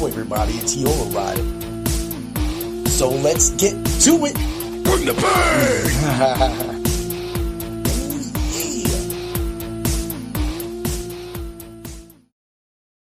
Hello everybody, it's He Override. So let's get to it. Bring the pain!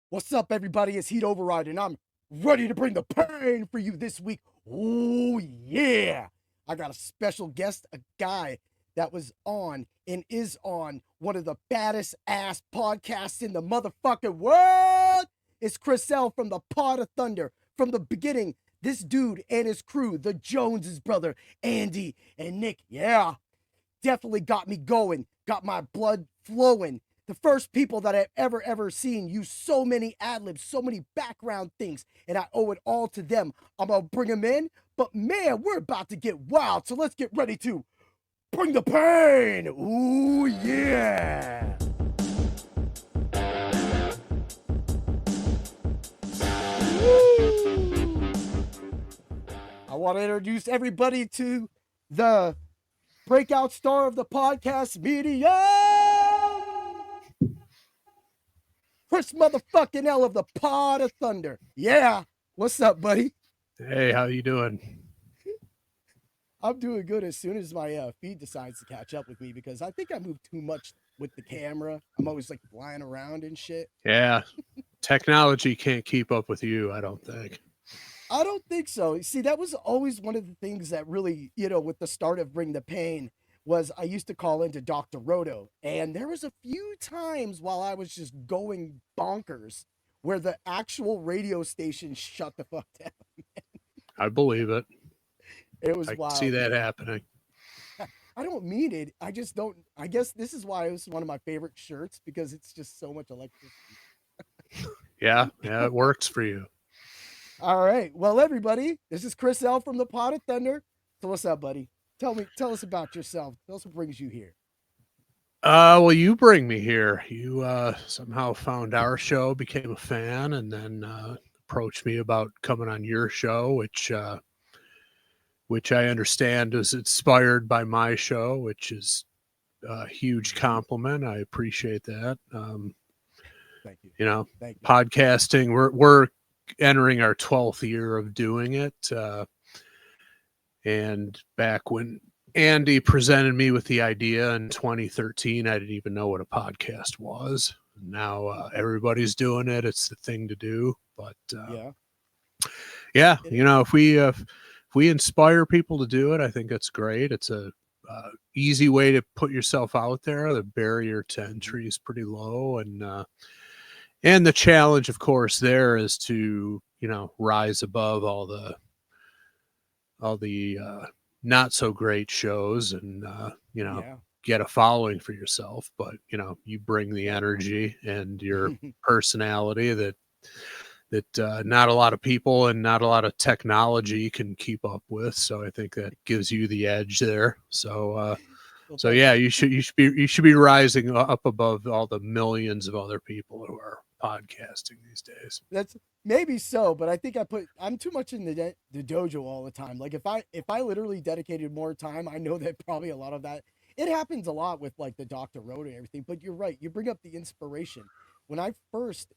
What's up, everybody? It's Heat Override, and I'm ready to bring the pain for you this week. Oh, yeah. I got a special guest, a guy that was on and is on one of the baddest ass podcasts in the motherfucking world. It's Chris L from the Pod of Thunder. From the beginning, this dude and his crew, the Joneses brother, Andy and Nick, yeah, definitely got me going, got my blood flowing. The first people that I've ever seen use so many ad-libs, so many background things, and I owe it all to them. I'm gonna bring them in, but man, we're about to get wild, so let's get ready to bring the pain. Ooh, yeah. Woo. I want to introduce everybody to the breakout star of the podcast media, Chris motherfucking L of the Pod of Thunder. Yeah. What's up, buddy? Hey, how you doing? I'm doing good as soon as my feed decides to catch up with me, because I think I move too much with the camera. I'm always like flying around and shit. Yeah. Technology can't keep up with you, I don't think. I don't think so. See, that was always one of the things that really, with the start of Bring the Pain, was I used to call into Dr. Roto. And there was a few times while I was just going bonkers where the actual radio station shut the fuck down. I believe it. It was I wild. can see that happening. I don't mean it. I just don't. I guess this is why it was one of my favorite shirts, because it's just so much electricity. Yeah, it works for you. All right. Well, everybody, this is Chris L from the Pod of Thunder. So what's up, buddy? Tell us about yourself. Tell us what brings you here. Well, you bring me here. You somehow found our show, became a fan, and then approached me about coming on your show, which I understand is inspired by my show, which is a huge compliment. I appreciate that. Thank you. Thank you. Podcasting, we're entering our 12th year of doing it. And back when Andy presented me with the idea in 2013, I didn't even know what a podcast was. Now everybody's doing it. It's the thing to do. But yeah, if we inspire people to do it, I think that's great. It's a easy way to put yourself out there. The barrier to entry is pretty low, and the challenge, of course, there is to rise above all the not so great shows and get a following for yourself. But you bring the energy and your personality that not a lot of people and not a lot of technology can keep up with. So I think that gives you the edge there. So yeah, you should be rising up above all the millions of other people who are podcasting these days. That's maybe so, but I think I'm too much in the dojo all the time. Like if I literally dedicated more time, I know that probably a lot of that, it happens a lot with like the Dr. Roto and everything. But you're right, you bring up the inspiration. When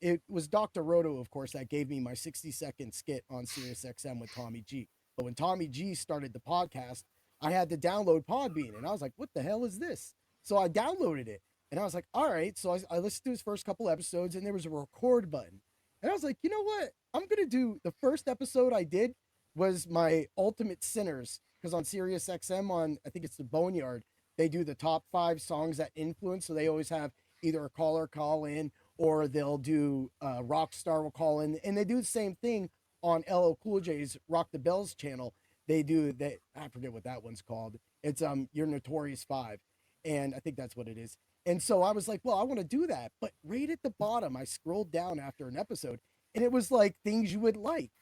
it was Dr. Roto, of course, that gave me my 60-second skit on SiriusXM with Tommy G. But when Tommy G started the podcast, I had to download Podbean, and I was like, what the hell is this? So I downloaded it, and I was like, all right. So I listened to his first couple episodes, and there was a record button. And I was like, you know what? I'm going to do, the first episode I did was my Ultimate Sinners, because on SiriusXM, on, I think it's the Boneyard, they do the top 5 songs that influence. So they always have either a caller call in, or they'll do Rockstar will call in, and they do the same thing on LL Cool J's Rock the Bells channel. They do that. I forget what that one's called. It's Your Notorious 5, and I think that's what it is. And so I was like, well, I want to do that. But right at the bottom, I scrolled down after an episode, and it was like things you would like.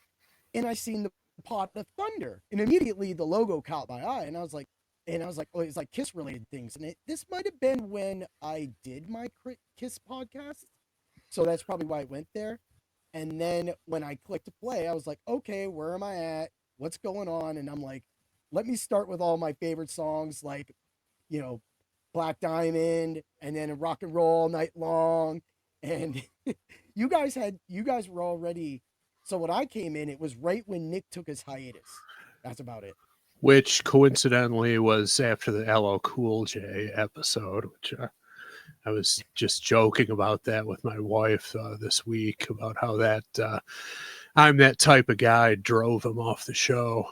And I seen the Pod of Thunder, and immediately the logo caught my eye, and I was like, oh, it's like Kiss related things. And this might have been when I did my Kiss podcast. So that's probably why I went there. And then when I clicked to play, I was like, okay, where am I at? What's going on? And I'm like, let me start with all my favorite songs, like, Black Diamond, and then Rock and Roll Night Long. And you guys were already So when I came in, it was right when Nick took his hiatus. That's about it. Which coincidentally was after the LL Cool J episode, which I was just joking about that with my wife this week about how that I'm that type of guy drove him off the show.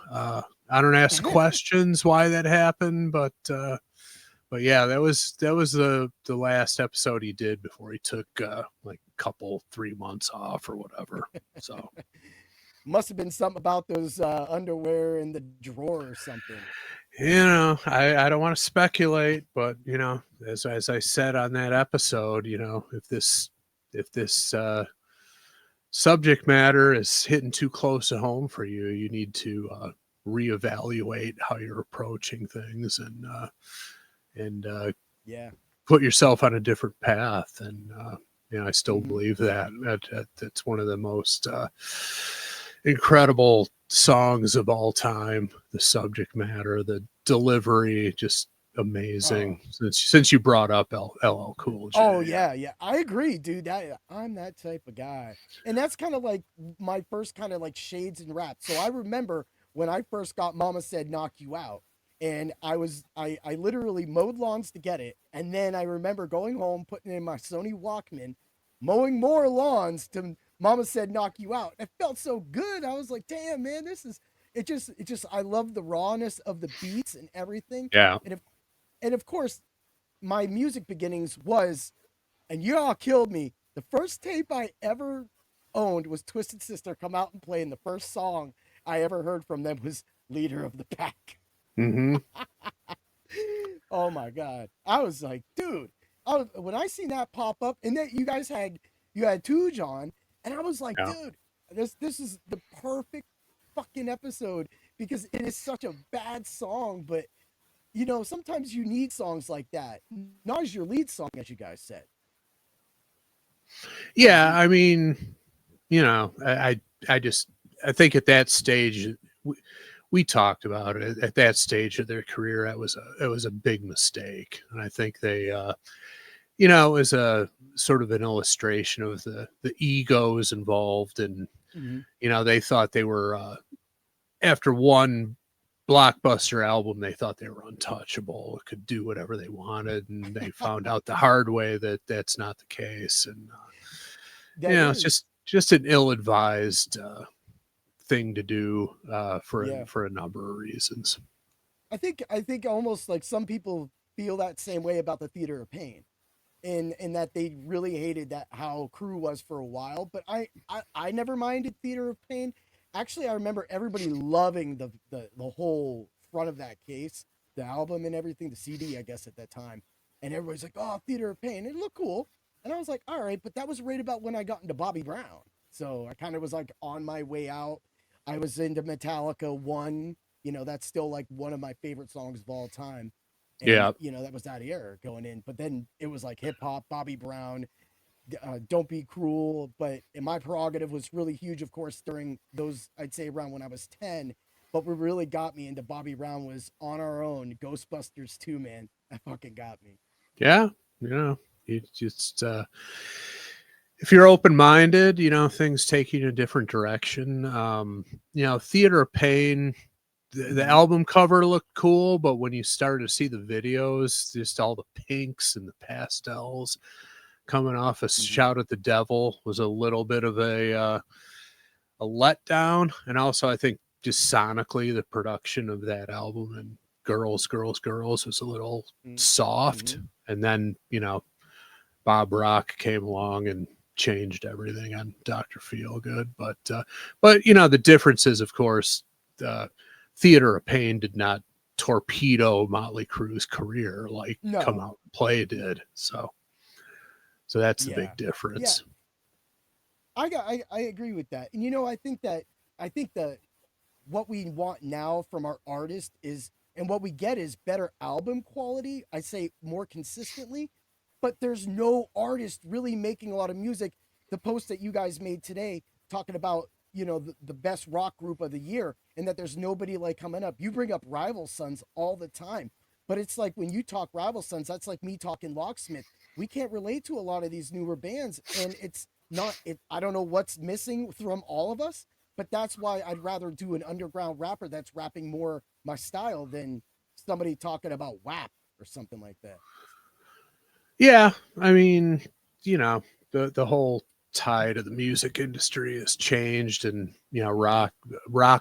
I don't ask questions why that happened, but yeah, that was the last episode he did before he took like a couple 3 months off or whatever. So must have been something about those underwear in the drawer or something. I don't want to speculate, but as I said on that episode, if this subject matter is hitting too close to home for you, you need to reevaluate how you're approaching things and yeah, put yourself on a different path. And I still believe that that's one of the most incredible songs of all time. The subject matter, the delivery, just amazing. Since you brought up LL Cool J. Oh yeah, I agree, dude. I'm that type of guy, and that's kind of like my first kind of like shades in rap. So I remember when I first got Mama Said Knock You Out, and I literally mowed lawns to get it, and then I remember going home, putting in my Sony Walkman, mowing more lawns to Mama Said Knock You Out. It felt so good. I was like, damn, man, this is it. Just I love the rawness of the beats and everything. Yeah, and of course, my music beginnings was, and you all killed me. The first tape I ever owned was Twisted Sister come out and play, and the first song I ever heard from them was Leader of the Pack. Mm-hmm. Oh my God. I was like, dude, when I seen that pop up, and then you had Tooge on, and I was like, dude, this is the perfect fucking episode because it is such a bad song, but sometimes you need songs like that. Not as your lead song, as you guys said. Yeah, I mean, I think at that stage, we talked about it. At that stage of their career, it was a big mistake, and I think they, it was a sort of an illustration of the egos involved, and they thought they were after one blockbuster album, they thought they were untouchable, could do whatever they wanted, and they found out the hard way that that's not the case. And it's just an ill-advised thing to do for a number of reasons. I think almost like some people feel that same way about the Theater of Pain, and that they really hated that how Crew was for a while. But I never minded Theater of Pain. Actually, I remember everybody loving the whole front of that case, the album and everything, the CD, I guess, at that time. And everybody's like, oh, Theater of Pain. It looked cool. And I was like, all right, but that was right about when I got into Bobby Brown. So I kind of was like on my way out. I was into Metallica 1. That's still like one of my favorite songs of all time. And, that was that era going in. But then it was like hip hop, Bobby Brown, Don't Be Cruel. But my prerogative was really huge, of course, during those, I'd say around when I was 10. But what really got me into Bobby Brown was On Our Own, Ghostbusters 2, man. That fucking got me. Yeah. You just, if you're open-minded, things take you in a different direction. Theater of Pain, the album cover looked cool, but when you started to see the videos, just all the pinks and the pastels coming off a Shout at the Devil was a little bit of a letdown. And also, I think just sonically, the production of that album and Girls was a little soft. And then, Bob Rock came along and changed everything on Dr. Feelgood. But the difference is, of course, Theater of Pain did not torpedo Motley Crue's career like Come Out and Play did. So that's the big difference. Yeah. I agree with that. And I think that what we want now from our artist is, and what we get is better album quality. I say more consistently, but there's no artist really making a lot of music. The post that you guys made today talking about, the best rock group of the year, and that there's nobody like coming up. You bring up Rival Sons all the time, but it's like when you talk Rival Sons, that's like me talking Locksmith. We can't relate to a lot of these newer bands, and it's not it. I don't know what's missing from all of us, but that's why I'd rather do an underground rapper that's rapping more my style than somebody talking about WAP or something like that. Yeah, I mean, the whole tide of the music industry has changed, and rock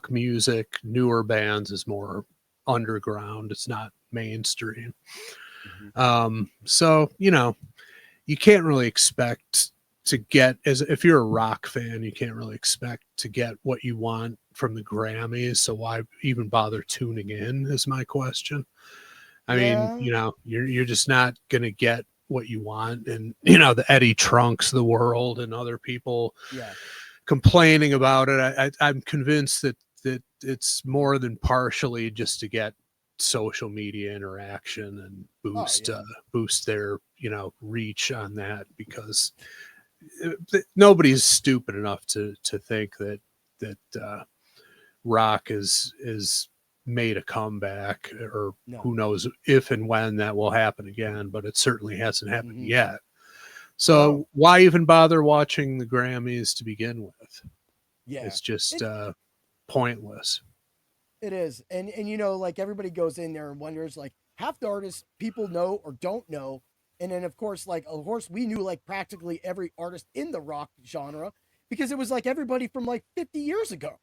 music, newer bands is more underground. It's not mainstream. So you can't really expect to get, as if you're a rock fan, you can't really expect to get what you want from the Grammys. So why even bother tuning in is my question. I mean, you're just not going to get what you want. And, the Eddie Trunks of the world and other people complaining about it. I'm convinced that it's more than partially just to get social media interaction and boost their, reach on that, because nobody's stupid enough to think that rock is made a comeback, or who knows if and when that will happen again, but it certainly hasn't happened yet. So why even bother watching the Grammys to begin with? It's just pointless. It is. And like everybody goes in there and wonders, like, half the artists people know or don't know. And then of course we knew like practically every artist in the rock genre, because it was like everybody from like 50 years ago.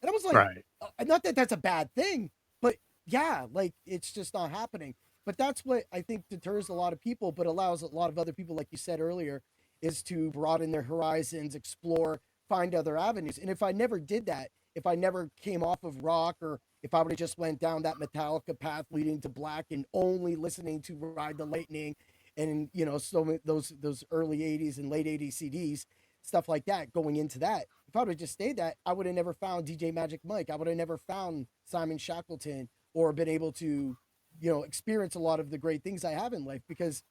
And I was like, not that that's a bad thing, but yeah, like it's just not happening. But that's what I think deters a lot of people, but allows a lot of other people, like you said earlier, is to broaden their horizons, explore, find other avenues. And if I never did that, if I never came off of rock, or if I would have just went down that Metallica path leading to black and only listening to Ride the Lightning and, so those early 80s and late 80s CDs, stuff like that, going into that, if I would have just stayed that, I would have never found DJ Magic Mike. I would have never found Simon Shackleton, or been able to, experience a lot of the great things I have in life, because,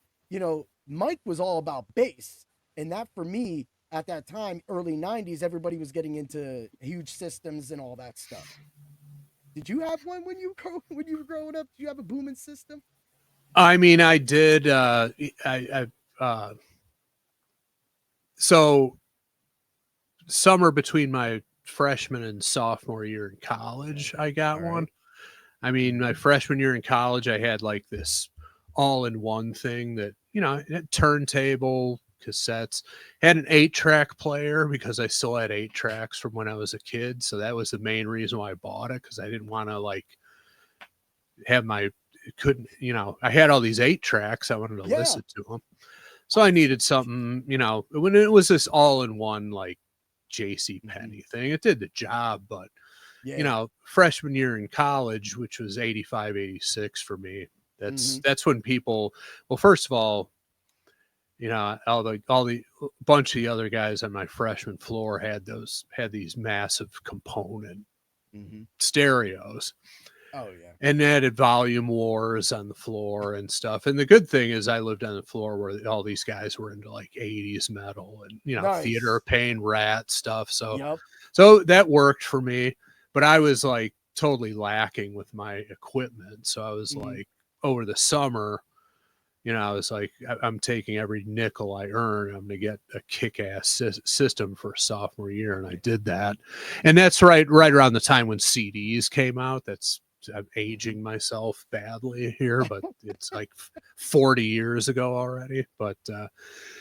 Mike was all about bass. And that, for me, at that time, early 90s, everybody was getting into huge systems and all that stuff. Did you have one when you were growing up? Did you have a booming system? I mean, I did. So summer between my freshman and sophomore year in college, I got one. I mean, my freshman year in college, I had like this all-in-one thing that, had turntable, cassettes, had an 8-track player, because I still had 8 tracks from when I was a kid. So that was the main reason why I bought it, because I didn't want to like have I had all these 8 tracks. I wanted to listen to them. So I needed something, when it was this all-in-one, like JC Penney thing, it did the job. But, freshman year in college, which was 85, 86 for me, that's when people, well, first of all, all the bunch of the other guys on my freshman floor had these massive component stereos. Oh yeah. And they had volume wars on the floor and stuff. And the good thing is I lived on the floor where all these guys were into like 80s metal and, Theater of Pain, Rat stuff. So that worked for me, but I was like totally lacking with my equipment. So I was like, over the summer, I was like, I'm taking every nickel I earn. I'm going to get a kick-ass system for sophomore year. And I did that. And that's right around the time when CDs came out. I'm aging myself badly here, but it's like 40 years ago already. But,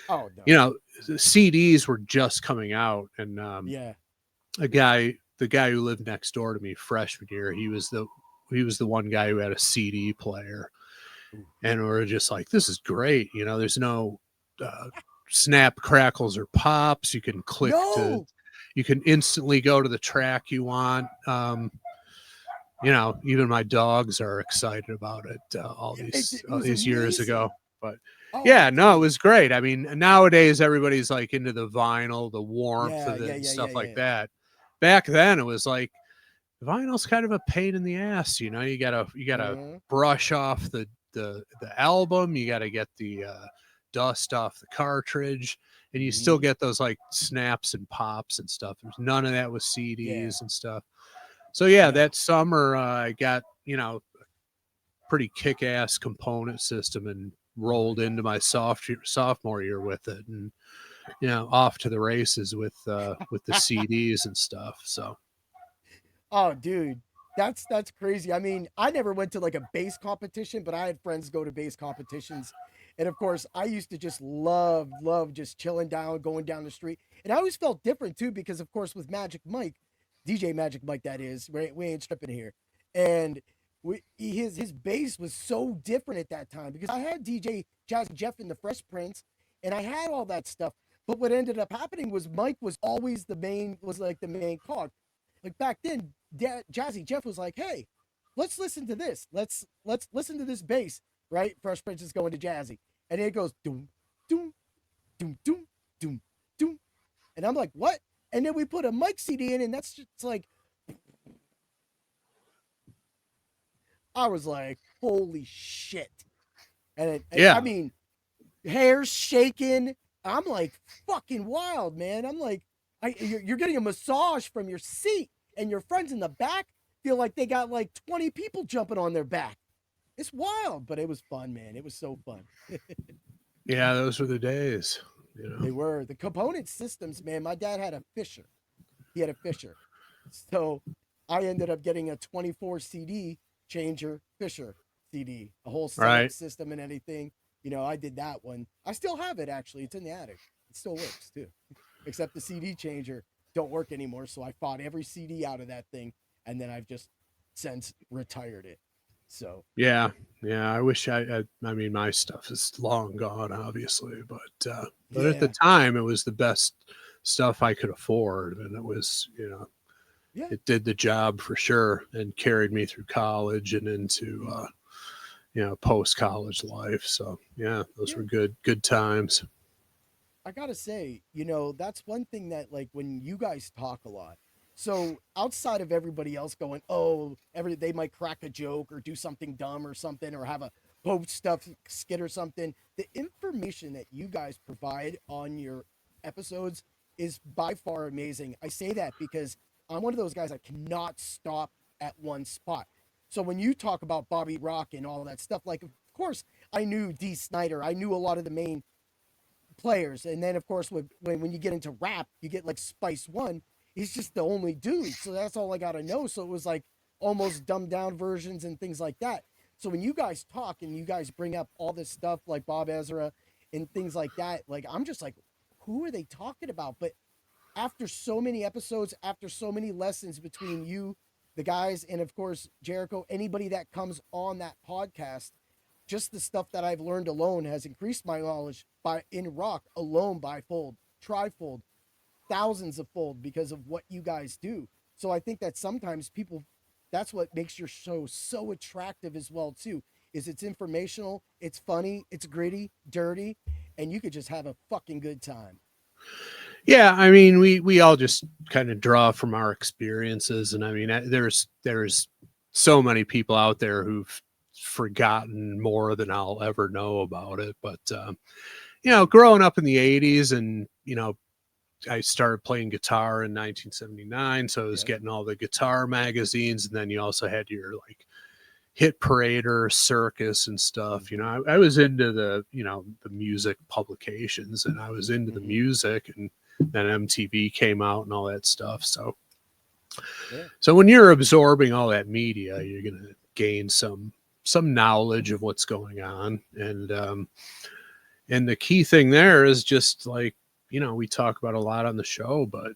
CDs were just coming out. And the guy who lived next door to me freshman year, he was the one guy who had a CD player. And we're just like, this is great. There's no snap, crackles, or pops. You can click you can instantly go to the track you want. Even my dogs are excited about it all these years ago. But it was great. I mean, nowadays everybody's like into the vinyl, the warmth of it, and stuff like that. Back then it was like, vinyl's kind of a pain in the ass. You gotta brush off the album. You gotta get the dust off the cartridge, and you still get those like snaps and pops and stuff. There's none of that with CDs and stuff. So that summer I got, pretty kick-ass component system and rolled into my sophomore year with it. And off to the races with the CDs and stuff. So, oh, dude, that's crazy. I mean, I never went to like a bass competition, but I had friends go to bass competitions, and of course, I used to just love just chilling down, going down the street, and I always felt different too because, of course, with Magic Mike, DJ Magic Mike, that is, we ain't stripping here, and his bass was so different at that time because I had DJ Jazzy Jeff and the Fresh Prince, and I had all that stuff. But what ended up happening was Mike was always like the main cog. Like back then, Jazzy Jeff was like, "Hey, let's listen to this. Let's listen to this bass." Right? Fresh Prince is going to Jazzy, and it goes doom, doom, doom, doom, doom, doom, and I'm like, "What?" And then we put a Mike CD in, and that's just like, I was like, "Holy shit!" And yeah, I mean, hair shaking. I'm like fucking wild, man. I'm like, you're getting a massage from your seat, and your friends in the back feel like they got like 20 people jumping on their back. It's wild, but it was fun, man. It was so fun. yeah, those were the days. They were the component systems, man. My dad had a Fisher. He had a Fisher, so I ended up getting a 24 CD changer Fisher CD, a whole setup system and anything. I did that one. I still have it, actually. It's in the attic. It still works, too. Except the CD changer don't work anymore, so I fought every CD out of that thing, and then I've just since retired it. So yeah, I wish I mean, my stuff is long gone, obviously, but at the time, it was the best stuff I could afford, and it was, it did the job for sure, and carried me through college and into post college life. So yeah, those were good times. I gotta say, that's one thing that, like, when you guys talk a lot, so outside of everybody else going, oh, they might crack a joke or do something dumb or something, or have a post stuff skit or something, the information that you guys provide on your episodes is by far amazing. I say that because I'm one of those guys that cannot stop at one spot. So when you talk about Bobby Rock and all that stuff, like, of course, I knew Dee Snider. I knew a lot of the main players. And then, of course, when you get into rap, you get like Spice One. He's just the only dude. So that's all I got to know. So it was like almost dumbed down versions and things like that. So when you guys talk and you guys bring up all this stuff like Bob Ezra and things like that, like, I'm just like, who are they talking about? But after so many episodes, after so many lessons between you, the guys, and of course, Jericho, anybody that comes on that podcast, just the stuff that I've learned alone has increased my knowledge in rock alone by fold, trifold, thousands of fold because of what you guys do. So I think that sometimes people, that's what makes your show so attractive as well too, is it's informational, it's funny, it's gritty, dirty, and you could just have a fucking good time. Yeah, I mean, we all just kind of draw from our experiences, and I mean, there's so many people out there who've forgotten more than I'll ever know about it. But growing up in the '80s, and I started playing guitar in 1979, so I was getting all the guitar magazines, and then you also had your like Hit Parader, Circus, and stuff. I was into the the music publications, and I was into the music, and then MTV came out and all that stuff. So when you're absorbing all that media, you're going to gain some knowledge of what's going on. And the key thing there is just like, we talk about a lot on the show, but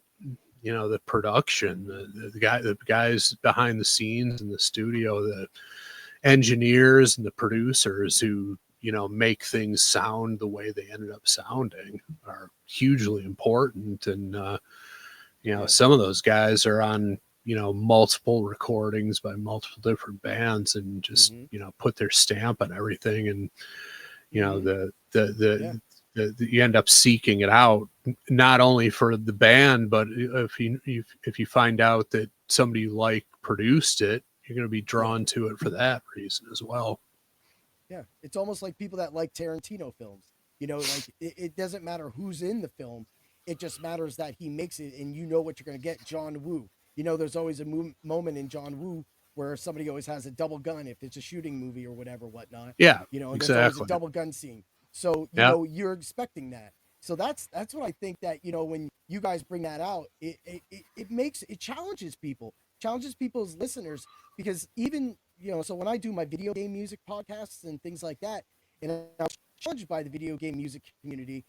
the production, the guys behind the scenes in the studio, the engineers and the producers who make things sound the way they ended up sounding are hugely important. And some of those guys are on multiple recordings by multiple different bands, and just put their stamp on everything. And you end up seeking it out, not only for the band, but if you find out that somebody you like produced it, you're going to be drawn to it for that reason as well. Yeah, it's almost like people that like Tarantino films. Like it doesn't matter who's in the film. It just matters that he makes it, and what you're going to get. John Woo. There's always a moment in John Woo where somebody always has a double gun if it's a shooting movie or whatever, whatnot. Yeah, and exactly. there's always a double gun scene. So, you're expecting that. So that's what I think, that, you know, when you guys bring that out, it challenges people's listeners, because even, you know, so when I do my video game music podcasts and things like that, and I was challenged by the video game music community,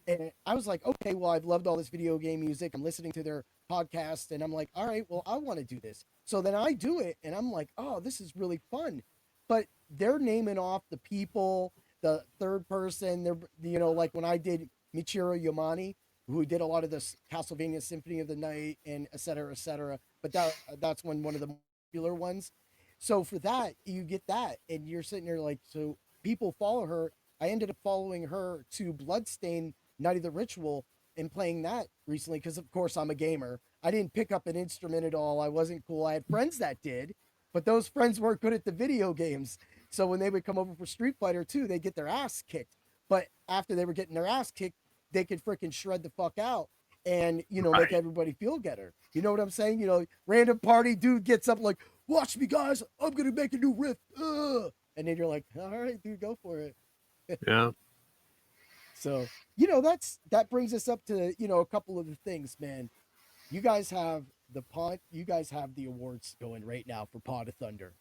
and I was like, okay, well, I've loved all this video game music. I'm listening to their podcast, and I'm like, all right, well, I want to do this. So then I do it, and I'm like, oh, this is really fun. But they're naming off the people, the third person. They're, you know, like when I did Michiru Yamane, who did a lot of this Castlevania Symphony of the Night and et cetera, et cetera. But that's one of the popular ones. So for that, you get that, and you're sitting there like, so people follow her. I ended up following her to Bloodstain Night of the Ritual and playing that recently, because of course I'm a gamer. I didn't pick up an instrument at all. I wasn't cool. I had friends that did, but those friends weren't good at the video games. So when they would come over for Street Fighter 2, they'd get their ass kicked. But after they were getting their ass kicked, they could freaking shred the fuck out and, you know, make everybody feel better. You know what I'm saying? You know, random party dude gets up like, watch me, guys. I'm going to make a new riff. And then you're like, all right, dude, go for it. Yeah. So, you know, that brings us up to, you know, a couple of the things, man. You guys have the awards going right now for Pod of Thunder.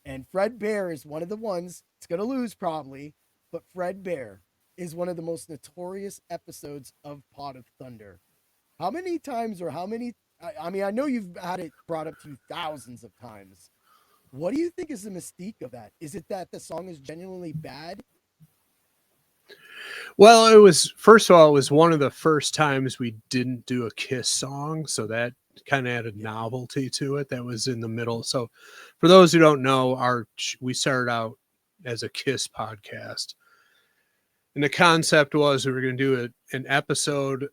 And Fred Bear is one of the ones, it's going to lose probably, but Fred Bear is one of the most notorious episodes of Pod of Thunder. How many times, or how many, I mean, I know you've had it brought up to you thousands of times. What do you think is the mystique of that? Is it that the song is genuinely bad? Well, it was, first of all, it was one of the first times we didn't do a Kiss song. So that kind of added novelty to it. That was in the middle. So for those who don't know, we started out as a Kiss podcast. And the concept was we were going to do an episode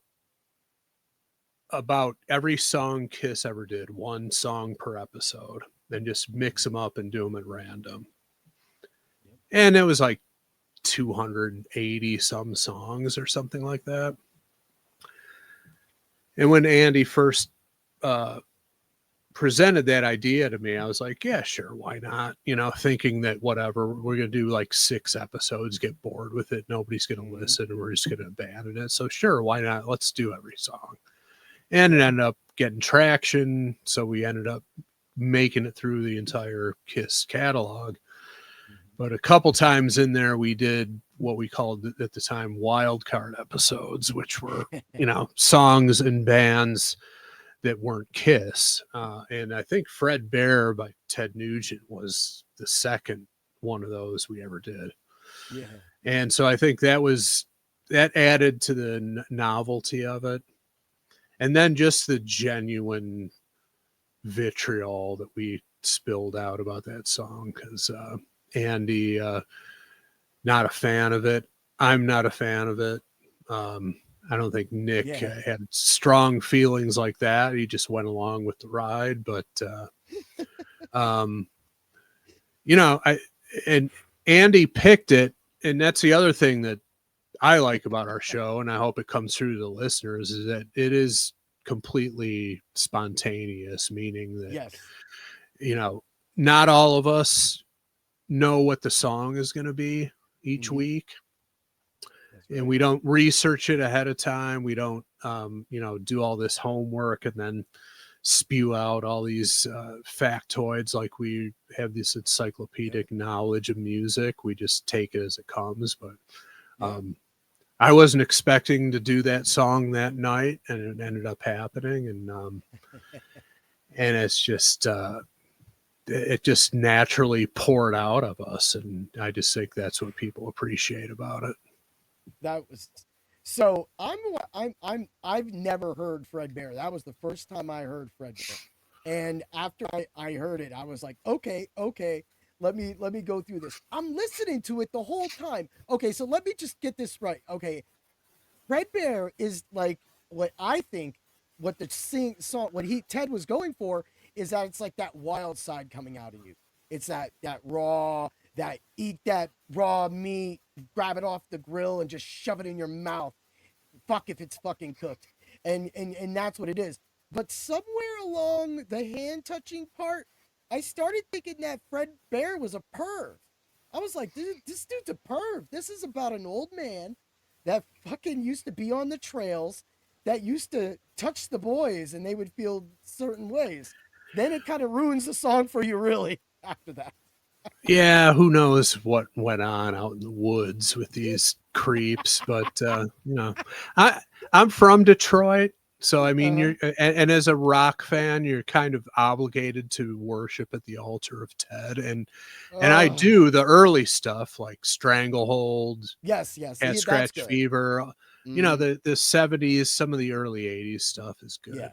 about every song Kiss ever did, one song per episode, then just mix them up and do them at random. And it was like 280 some songs or something like that. And when Andy first presented that idea to me, I was like, yeah, sure, why not? You know, thinking that whatever, we're going to do like 6 episodes, get bored with it, nobody's going to listen, and we're just going to abandon it. So sure, why not? Let's do every song. And it ended up getting traction, so we ended up making it through the entire Kiss catalog. But a couple times in there, we did what we called at the time wild card episodes, which were, you know, songs and bands that weren't Kiss. And I think Fred Bear by Ted Nugent was the second one of those we ever did. Yeah. And so I think that added to the novelty of it. And then just the genuine vitriol that we spilled out about that song, because Andy, not a fan of it. I'm not a fan of it. I don't think Nick had strong feelings like that. He just went along with the ride. But, you know, and Andy picked it. And that's the other thing that I like about our show, and I hope it comes through to the listeners, is that it is completely spontaneous, meaning that, you know, not all of us know what the song is going to be each week. And we don't research it ahead of time. We don't, you know, do all this homework and then spew out all these factoids like we have this encyclopedic knowledge of music. We just take it as it comes. But I wasn't expecting to do that song that night, and it ended up happening. And it's just, it just naturally poured out of us. And I just think that's what people appreciate about it. That was, so I've never heard Fred Bear. That was the first time I heard Fred Bear. And after I heard it, I was like, okay, let me go through this. I'm listening to it the whole time. Okay, so let me just get this right. Okay, Fred Bear is like what I think, what the song, what Ted was going for is that it's like that wild side coming out of you. It's that raw, that eat that raw meat, grab it off the grill and just shove it in your mouth. Fuck if it's fucking cooked. And that's what it is. But somewhere along the hand touching part, I started thinking that Fred Bear was a perv. I was like, this dude's a perv. This is about an old man that fucking used to be on the trails, that used to touch the boys and they would feel certain ways. Then it kind of ruins the song for you, really, after that. Yeah, who knows what went on out in the woods with these creeps, but I I'm from Detroit, so I mean Uh-huh. and as a rock fan, you're kind of obligated to worship at the altar of Ted, and I Oh, do the early stuff like Stranglehold, yes, yes. Cat That's Scratch good. Fever, Hmm. the 70s, some of the early 80s stuff is Yeah. good.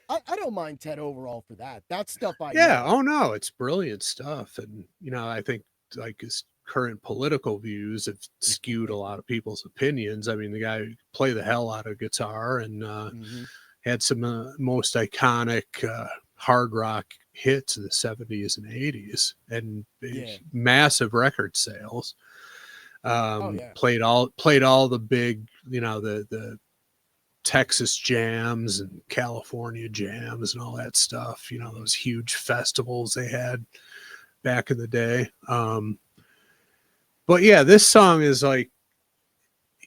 I don't mind Ted overall for that. That stuff I Yeah, know. oh no, it's brilliant stuff, and I think like his current political views have skewed a lot of people's opinions. I mean, the guy played the hell out of guitar and Hmm. had some most iconic hard rock hits in the 70s and 80s, and Yeah. massive record sales. Oh, yeah. Played all the big, the Texas jams and California jams and all that stuff, Hmm. those huge festivals they had back in the day. But yeah, this song is like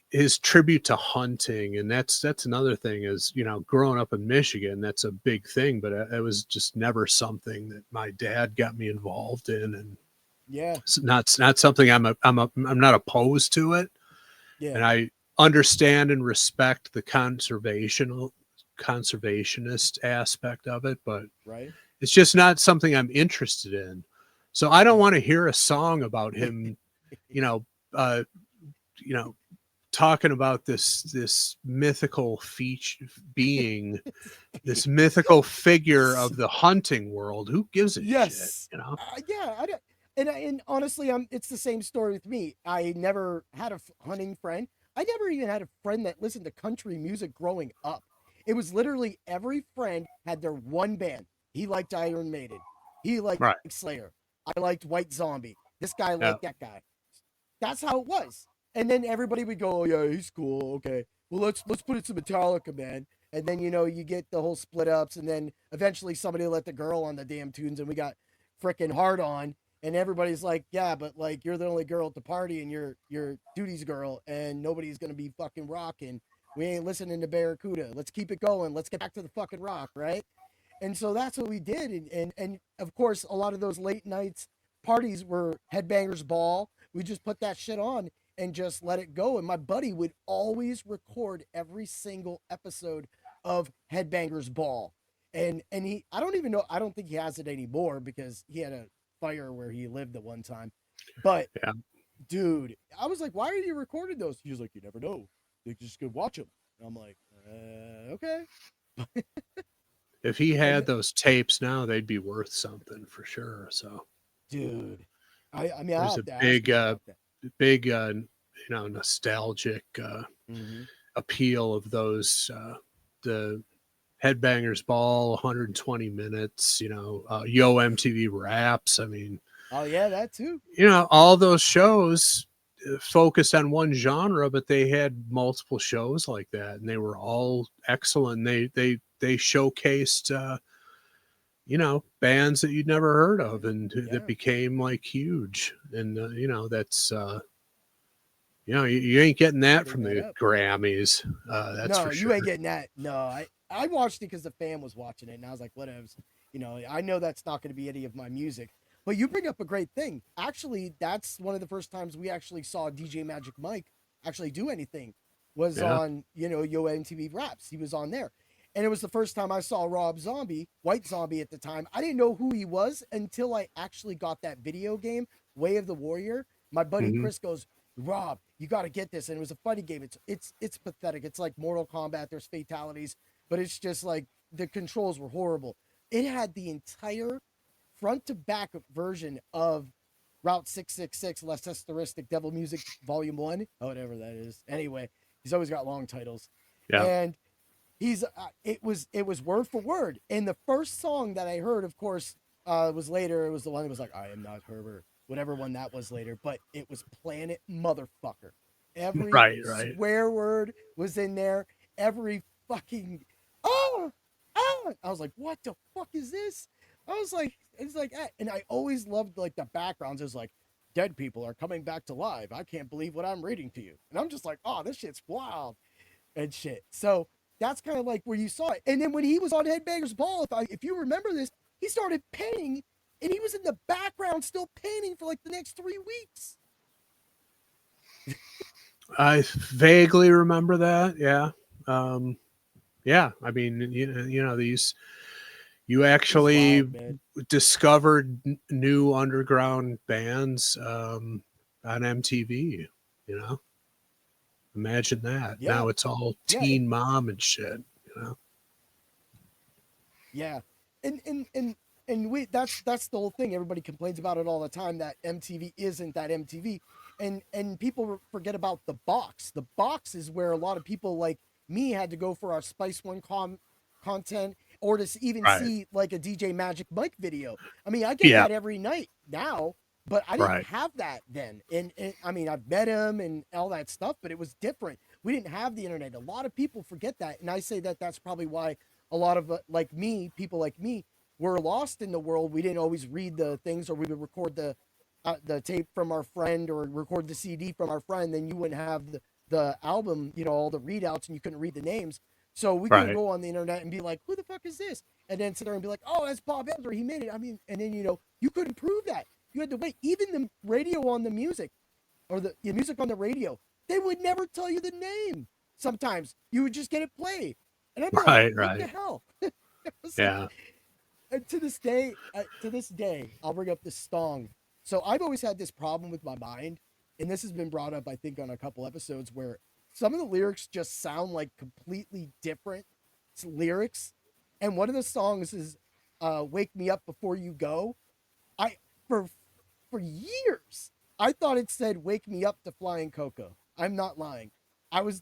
his tribute to hunting, and that's another thing is, growing up in Michigan, that's a big thing, but it was just never something that my dad got me involved in, and Yeah. it's not something I'm not opposed to it, Yeah. and I understand and respect the conservationist aspect of it, but Right. it's just not something I'm interested in. So I don't want to hear a song about him, you know, uh, you know, talking about this mythical feature being, this mythical figure of the hunting world. Who gives a shit, Yes. you know? Yeah. I don't, and honestly, it's the same story with me. I never had a hunting friend. I never even had a friend that listened to country music growing up. It was literally every friend had their one band. He liked Iron Maiden. He liked Right. Slayer. I liked White Zombie. This guy Yeah. liked that guy. That's how it was. And then everybody would go, "Oh yeah, he's cool. Okay, well let's put it to Metallica, man." And then you get the whole split ups, and then eventually somebody let the girl on the damn tunes, and we got freaking hard on. And everybody's like, "Yeah, but like you're the only girl at the party, and you're duty's girl, and nobody's gonna be fucking rocking. We ain't listening to Barracuda. Let's keep it going. Let's get back to the fucking rock, right?" And so that's what we did. And of course, a lot of those late nights parties were Headbangers Ball. We just put that shit on and just let it go. And my buddy would always record every single episode of Headbangers Ball. And he, I don't even know, I don't think he has it anymore because he had a fire where he lived at one time. But Yeah. dude, I was like, why are you recording those? He was like, you never know. You just could watch them. And I'm like, okay. If he had And those tapes now, they'd be worth something for sure. So dude, I mean, I'll there's have a to ask him about that. big, nostalgic Hmm. appeal of those, the Headbangers Ball, 120 minutes, Yo MTV Raps. I mean, Oh yeah, that too. all those shows focused on one genre, but they had multiple shows like that, and they were all excellent. They showcased, bands that you'd never heard of and that Yeah. became like huge. And that's you ain't getting that Bring from that the up. Grammys. That's No, for you ain't sure. getting that. No, I watched it because the fan was watching it, and I was like, whatever. I know that's not going to be any of my music. But you bring up a great thing. Actually, that's one of the first times we actually saw DJ Magic Mike actually do anything. Was Yeah. on Yo MTV Raps. He was on there, and it was the first time I saw Rob Zombie, White Zombie at the time. I didn't know who he was until I actually got that video game, Way of the Warrior. My buddy Hmm. Chris goes, Rob, you got to get this. And it was a funny game. It's pathetic. It's like Mortal Kombat. There's fatalities, but it's just like the controls were horrible. It had the entire front to back version of Route 666, Less Testoristic Devil Music Volume 1, whatever that is. Anyway, he's always got long titles. Yeah. And it was word for word. And the first song that I heard, of course, was later. It was the one that was like, I am not Herbert, whatever one that was later, but it was Planet Motherfucker. Every Right. Right. swear word was in there. Every fucking oh I was like, what the fuck is this? I was like, it's like, and I always loved like the backgrounds. It was like dead people are coming back to life. I can't believe what I'm reading to you. And I'm just like, oh, this shit's wild and shit. So that's kind of like where you saw it. And then when he was on Headbangers Ball, if you remember this, he started painting, and he was in the background still painting for like the next 3 weeks. I vaguely remember that. Yeah. Yeah. I mean, you know, you actually discovered new underground bands on MTV, you know? Imagine that. Yeah. Now it's all Teen Mom and shit, you know? Yeah. And that's the whole thing. Everybody complains about it all the time, that MTV isn't that MTV. And people forget about the box. The box is where a lot of people like me had to go for our Spice One content, or to even see like a DJ Magic Mike video. I mean, I get that every night now, but I didn't have that then. And I mean, I've met him and all that stuff, but it was different. We didn't have the internet. A lot of people forget that. And I say that that's probably why a lot of like me, people like me, were lost in the world. We didn't always read the things, or we would record the tape from our friend, or record the CD from our friend. Then you wouldn't have the album, you know, all the readouts, and you couldn't read the names. So we could go on the internet and be like, who the fuck is this? And then sit there and be like, oh, that's Bob Elder. He made it. I mean, and then, you know, you couldn't prove that. You had to wait. Even the radio on the music, or the music on the radio, they would never tell you the name. Sometimes you would just get it played. And I'd be like, what the hell? Yeah. Like, and to this day, I'll bring up this song. So I've always had this problem with my mind, and this has been brought up, I think, on a couple episodes, where some of the lyrics just sound like completely different lyrics. And one of the songs is "Wake Me Up Before You Go." I for years I thought it said "Wake Me Up to Flying Cocoa." I'm not lying. I was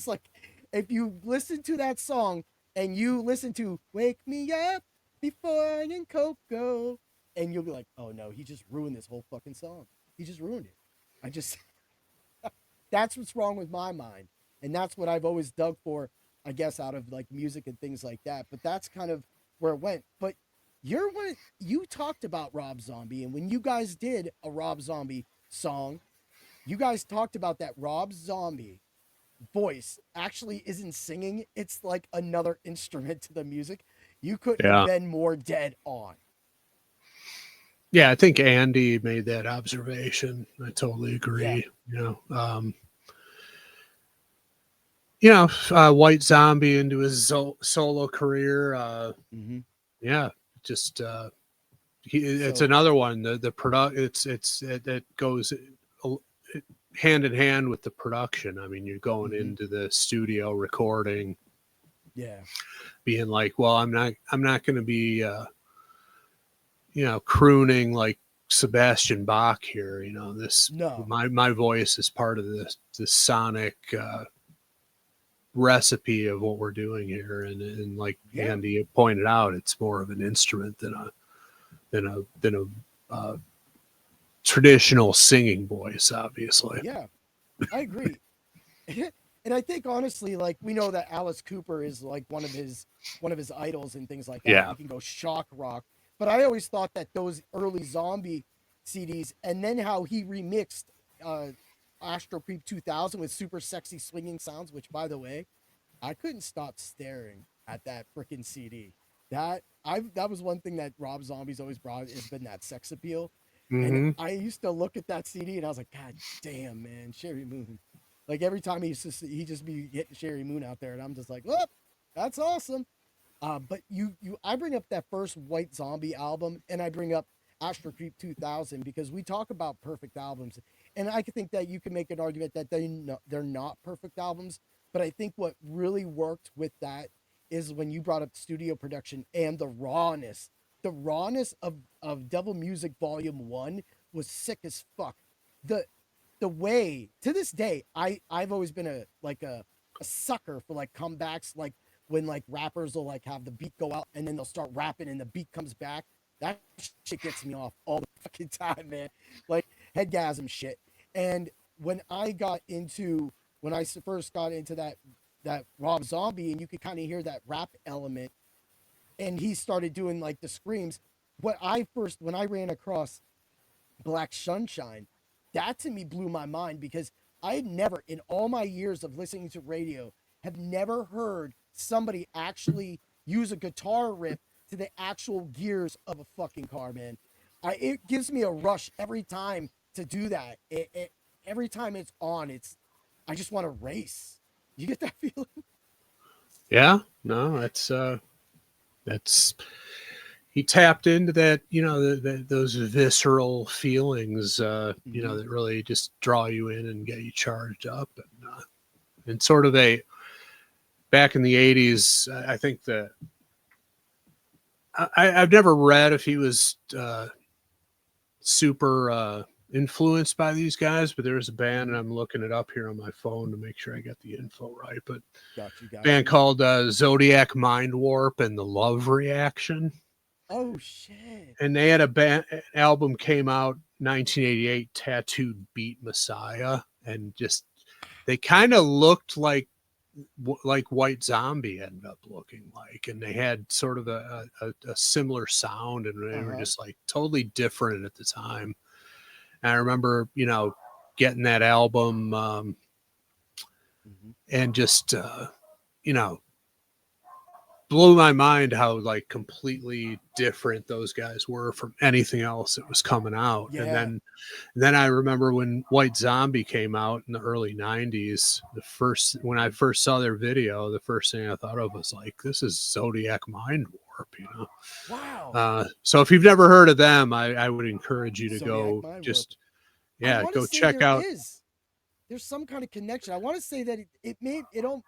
like, if you listen to that song and you listen to "Wake Me Up Before Flying Cocoa," and you'll be like, oh no, he just ruined this whole fucking song. He just ruined it. That's what's wrong with my mind. And that's what I've always dug for, I guess, out of like music and things like that. But that's kind of where it went. But you talked about Rob Zombie, and when you guys did a Rob Zombie song, you guys talked about that Rob Zombie voice actually isn't singing. It's like another instrument to the music. You couldn't have been more dead on. Yeah, I think Andy made that observation. I totally agree. White Zombie into his solo career. Yeah, just it's another one. The product it goes hand in hand with the production. I mean, you're going into the studio recording, being like, well, I'm not going to be crooning like Sebastian Bach here. My voice is part of the sonic recipe of what we're doing here, and like Andy pointed out, it's more of an instrument than a traditional singing voice, obviously. Yeah, I agree. And I think honestly, like, we know that Alice Cooper is like one of his idols and things like that. Yeah. He can go shock rock. But I always thought that those early Zombie CDs, and then how he remixed Astro Creep 2000 with super sexy swinging sounds, which, by the way, I couldn't stop staring at that freaking CD. That was one thing that Rob Zombie's always brought, has been that sex appeal. And I used to look at that CD and I was like, God damn, man, Sherry Moon. Like, every time he just be getting Sherry Moon out there, and I'm just like, oh, that's awesome. But I bring up that first White Zombie album, and I bring up Astro Creep 2000, because we talk about perfect albums, and I think that you can make an argument that they're not perfect albums. But I think what really worked with that is when you brought up studio production and the rawness. The rawness of Devil Music Volume 1 was sick as fuck. The way, to this day, I've always been a sucker for like comebacks, like when like rappers will like have the beat go out and then they'll start rapping and the beat comes back. That shit gets me off all the fucking time, man. Like, headgasm shit. And when I first got into that Rob Zombie, and you could kind of hear that rap element, and he started doing like the screams. When I ran across Black Sunshine, that to me blew my mind because I had never, in all my years of listening to radio, have never heard somebody actually use a guitar riff to the actual gears of a fucking car, man. It gives me a rush every time to do that. Every time it's on, I just want to race. You get that feeling? Yeah, no, that's he tapped into that, those visceral feelings, that really just draw you in and get you charged up, and sort of back in the 80s, I think that I've never read if he was super influenced by these guys, but there's a band, and I'm looking it up here on my phone to make sure I get the info right. But Got you. Band called Zodiac Mind Warp and the Love Reaction. Oh shit! And they had album came out 1988, Tattooed Beat Messiah, and just they kind of looked like White Zombie ended up looking like, and they had sort of a similar sound, and they were just like totally different at the time. And I remember, getting that album and just blew my mind how like completely different those guys were from anything else that was coming out. Yeah. And then I remember when White Zombie came out in the early 90s, when I first saw their video, the first thing I thought of was like, this is Zodiac Mind Warp, Wow. So if you've never heard of them, I would encourage you to Zodiac go check out. There's some kind of connection. I want to say that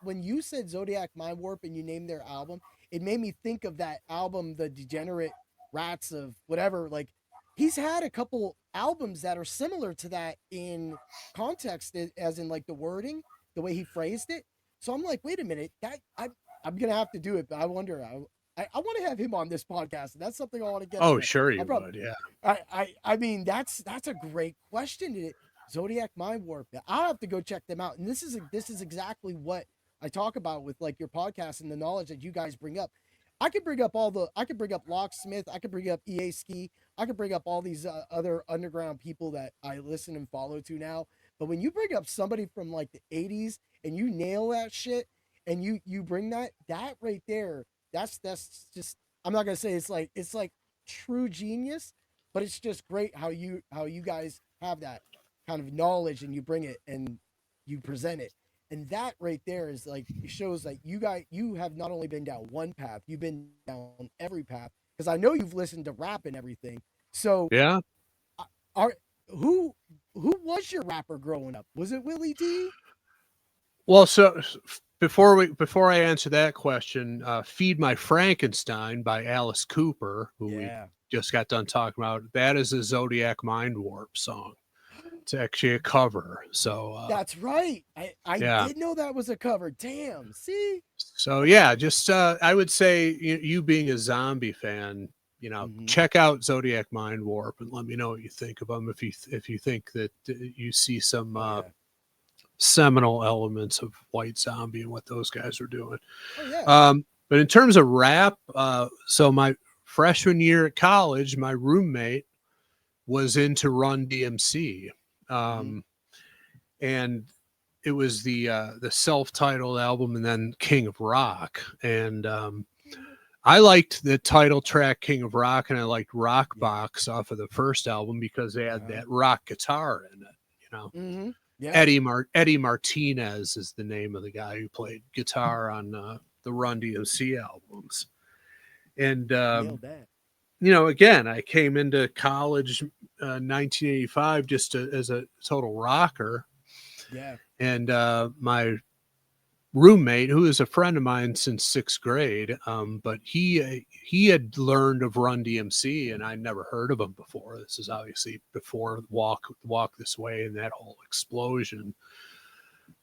when you said Zodiac Mind Warp and you named their album, it made me think of that album, The Degenerate Rats of whatever. Like, he's had a couple albums that are similar to that in context, as in like the wording, the way he phrased it. So I'm like, wait a minute, I'm gonna have to do it, but I wonder. I want to have him on this podcast. And that's something I want to get. Oh, sure you would, yeah. I mean, that's a great question. Zodiac Mind Warp. I'll have to go check them out. And this is exactly what I talk about with like your podcast and the knowledge that you guys bring up. I could bring up Locksmith. I could bring up EA Ski. I could bring up all these other underground people that I listen and follow to now. But when you bring up somebody from like the 80s and you nail that shit and you bring that right there, that's just, I'm not going to say it's like true genius, but it's just great how you guys have that kind of knowledge and you bring it and you present it. And that right there is like, it shows that you have not only been down one path, you've been down every path. Because I know you've listened to rap and everything. So yeah, who was your rapper growing up? Was it Willie D? Well, so before I answer that question, "Feed My Frankenstein" by Alice Cooper, who we just got done talking about, that is a Zodiac Mind Warp song. It's actually a cover. So that's right. I did know that was a cover. Damn. See? So yeah, just I would say you being a zombie fan, check out Zodiac Mind Warp and let me know what you think of them. If you think that you see some seminal elements of White Zombie and what those guys are doing. Oh, yeah. But in terms of rap, so my freshman year at college, my roommate was into Run DMC. And it was the self-titled album and then King of Rock. And I liked the title track King of Rock, and I liked Rock Box off of the first album because they had that rock guitar in it, Yeah. Eddie Martinez is the name of the guy who played guitar on the Run DMC albums. And again, I came into college 1985 just as a total rocker. Yeah. And my roommate, who is a friend of mine since sixth grade, but he had learned of Run DMC, and I'd never heard of him before. This is obviously before Walk This Way and that whole explosion.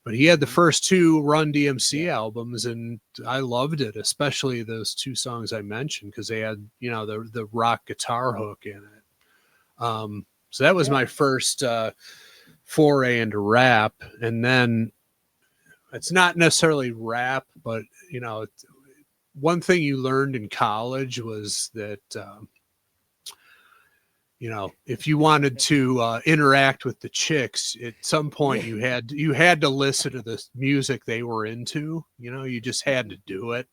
But he had the first two Run DMC albums, and I loved it, especially those two songs I mentioned, because they had, the rock guitar hook in it. So that was my first foray into rap. And then it's not necessarily rap, but, one thing you learned in college was that, you know, if you wanted to interact with the chicks, at some point you had to listen to the music they were into. You know, you just had to do it.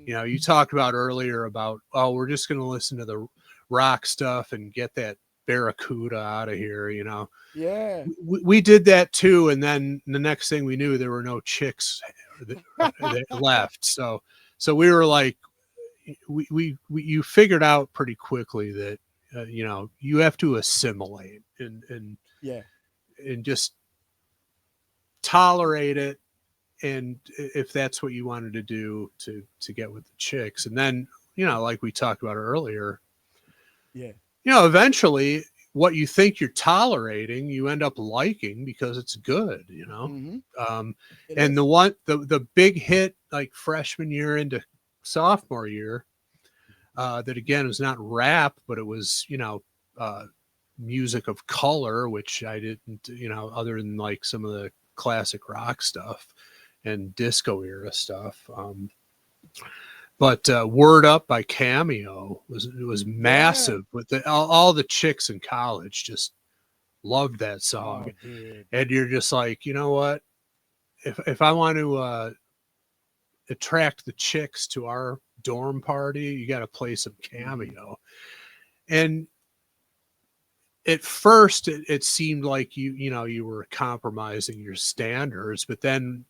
You know, you talked about earlier about, oh, we're just going to listen to the rock stuff and get that Barracuda out of here. You know, yeah, we did that too, and then the next thing we knew, there were no chicks that left. So we were like, we you figured out pretty quickly that you know, you have to assimilate and just tolerate it, and if that's what you wanted to do to get with the chicks, and then, you know, like we talked about earlier, you know, eventually what you think you're tolerating, you end up liking because it's good, you know. And the big hit, like freshman year into sophomore year, that again was not rap, but it was, you know, music of color, which I didn't, you know, other than like some of the classic rock stuff and disco era stuff. But Word Up by Cameo was massive. With all the chicks in college just loved that song. And you're just like, you know what? If I want to attract the chicks to our dorm party, you got to play some Cameo. And at first it seemed like you know, you were compromising your standards, but then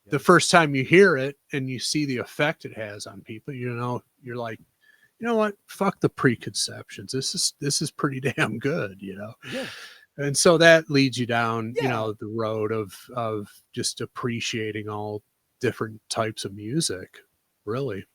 the first time you hear it and you see the effect it has on people, you know, you're like, you know what, fuck the preconceptions, this is pretty damn good, you know. And so that leads you down, you know, the road of just appreciating all different types of music, really.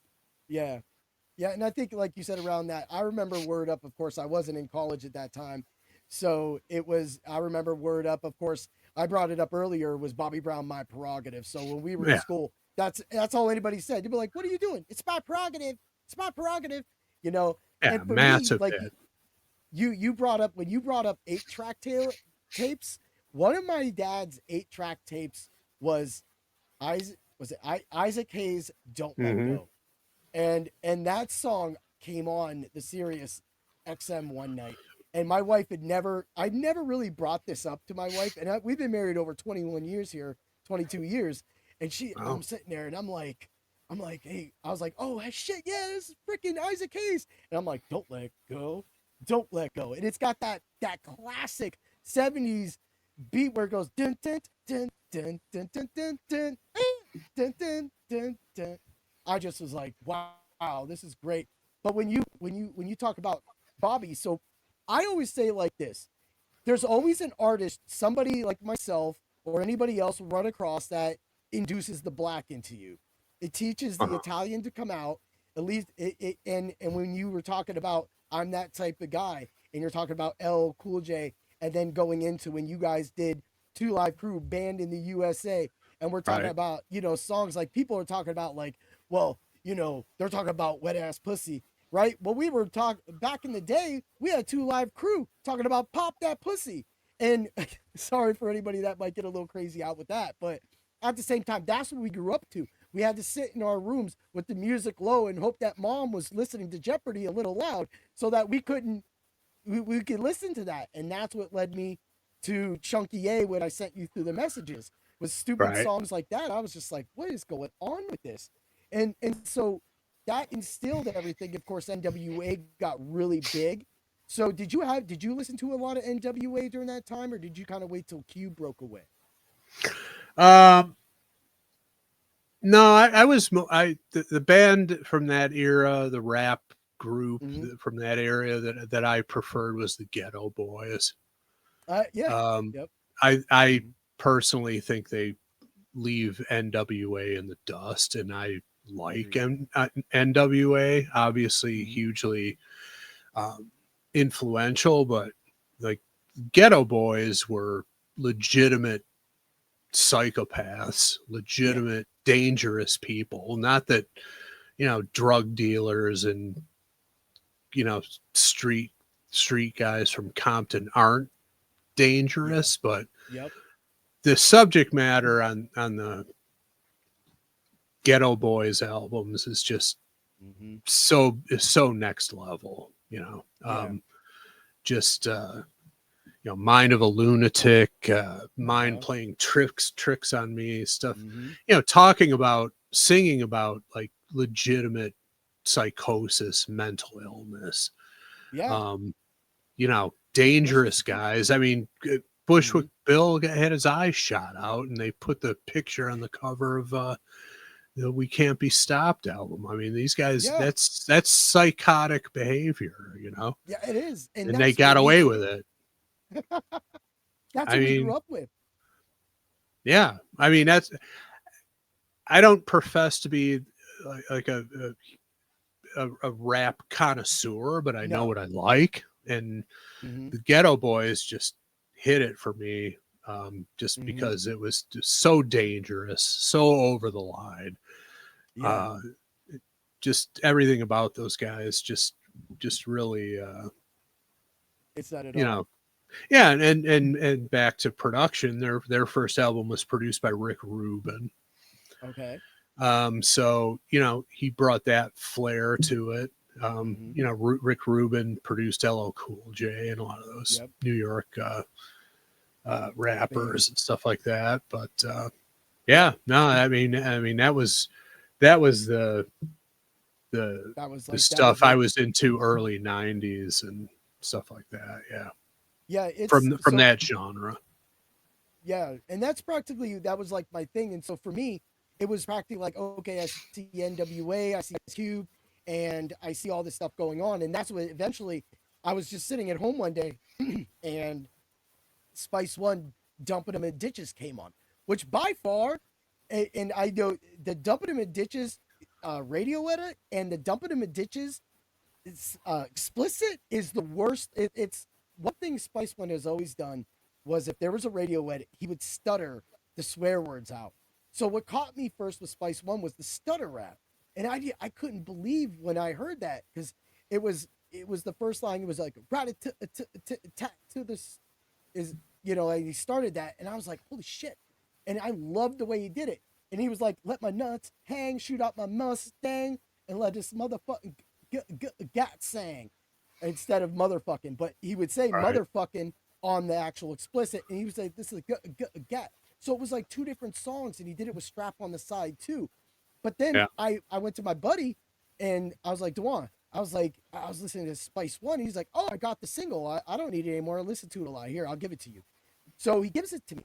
And I think, like you said, around that, I remember Word Up. Of course, I wasn't in college at that time, so I remember Word Up. Of course, I brought it up earlier, was Bobby Brown, My Prerogative. So when we were in school, that's all anybody said. You'd be like, what are you doing? It's my prerogative. It's my prerogative. You know. And for massive me, like you brought up, when you brought up 8-track tapes, one of my dad's 8-track tapes was Isaac Hayes' Don't Let Go. And that song came on the Sirius XM one night, and my wife I'd never really brought this up to my wife, and we've been married over 21 years here, 22 years, and I'm sitting there and I'm like, hey, I was like, oh shit, yeah, this is freaking Isaac Hayes, and I'm like, don't let go, and it's got that classic 70s beat where it goes dun dun dun dun dun dun dun dun dun dun dun dun. I just was like, wow, this is great. But when you talk about Bobby, so I always say like this: there's always an artist, somebody like myself or anybody else will run across that induces the black into you. It teaches the Italian to come out. At least and when you were talking about I'm that type of guy, and you're talking about L Cool J, and then going into when you guys did Two Live Crew, Banned in the USA, and we're talking about, you know, songs like people are talking about like, well, you know, they're talking about Wet Ass Pussy, right? Well, we were talking back in the day, we had Two Live Crew talking about Pop That Pussy. And sorry for anybody that might get a little crazy out with that, but at the same time, that's what we grew up to. We had to sit in our rooms with the music low and hope that mom was listening to Jeopardy a little loud so that we could listen to that. And that's what led me to Chunky A when I sent you through the messages, with stupid songs like that. I was just like, what is going on with this? And so that instilled everything. Of course, NWA got really big. So did you listen to a lot of NWA during that time, or did you kind of wait till Q broke away? No, I was the band from that era, the rap group from that area that I preferred was the Ghetto Boys. I personally think they leave NWA in the dust, and I like NWA, obviously hugely influential, but like Ghetto Boys were legitimate psychopaths, legitimate dangerous people. Not that, you know, drug dealers and, you know, street guys from Compton aren't dangerous, but the subject matter on the Ghetto Boys albums is just so next level, you know. just Mind of a Lunatic, Mind playing tricks on me, stuff, talking about, singing about like legitimate psychosis, mental illness. Dangerous guys. I mean, Bushwick Bill had his eyes shot out, and they put the picture on the cover of the We Can't Be Stopped album. I mean, these guys, that's psychotic behavior, Yeah, it is. And they got away with it. That's what we grew up with. Yeah. I mean, I don't profess to be like a rap connoisseur, but I know what I like. And the Ghetto Boys just hit it for me, just because it was just so dangerous, so over the line. Just everything about those guys just really it's not at all. Yeah, and back to production, their first album was produced by Rick Rubin. Okay. So he brought that flair to it. Rick Rubin produced LL Cool J and a lot of those New York rappers and stuff like that. But I mean that was the stuff I was into early 90s and stuff like that. Yeah, it's from that genre. Yeah, and that was like my thing. And so for me, it was practically like, okay, I see NWA, I see Cube, and I see all this stuff going on. And that's what eventually I was just sitting at home one day and Spice One, Dumping Them in Ditches came on, which by far, and I know the Dumping Them in Ditches radio edit and the Dumping Them in Ditches explicit is the worst. It's one thing Spice One has always done was if there was a radio edit, he would stutter the swear words out. So what caught me first with Spice One was the stutter rap. And I couldn't believe when I heard that, because it was the first line. It was like to this is, and he started that, and I was like, holy shit. And I loved the way he did it. And he was like, let my nuts hang, shoot out my Mustang, and let this motherfucking gat sang instead of motherfucking. But he would say motherfucking on the actual explicit, and he would say, this is a gat. So it was like two different songs, and he did it with Strap on the side too. But then I went to my buddy, and I was like, Dewan, I was listening to Spice One. He's like, oh, I got the single. I don't need it anymore. I listen to it a lot. Here, I'll give it to you. So he gives it to me.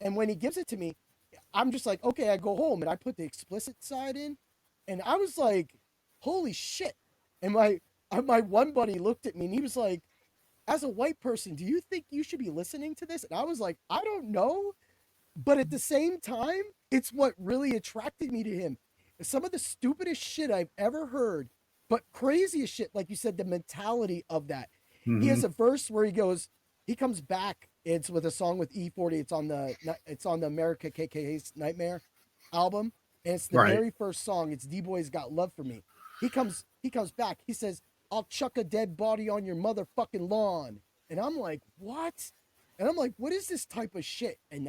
And when he gives it to me, I'm just like, okay, I go home, and I put the explicit side in, and I was like, holy shit. And my one buddy looked at me, and he was like, as a white person, do you think you should be listening to this? And I was like, I don't know. But at the same time, it's what really attracted me to him. Some of the stupidest shit I've ever heard, but craziest shit, like you said, the mentality of that. Mm-hmm. He has a verse where he comes back. It's with a song with E40. It's on the America KKA's Nightmare album. And it's the very first song. It's D-Boy's Got Love for Me. He comes back. He says, I'll chuck a dead body on your motherfucking lawn. And I'm like, what? And I'm like, what is this type of shit? And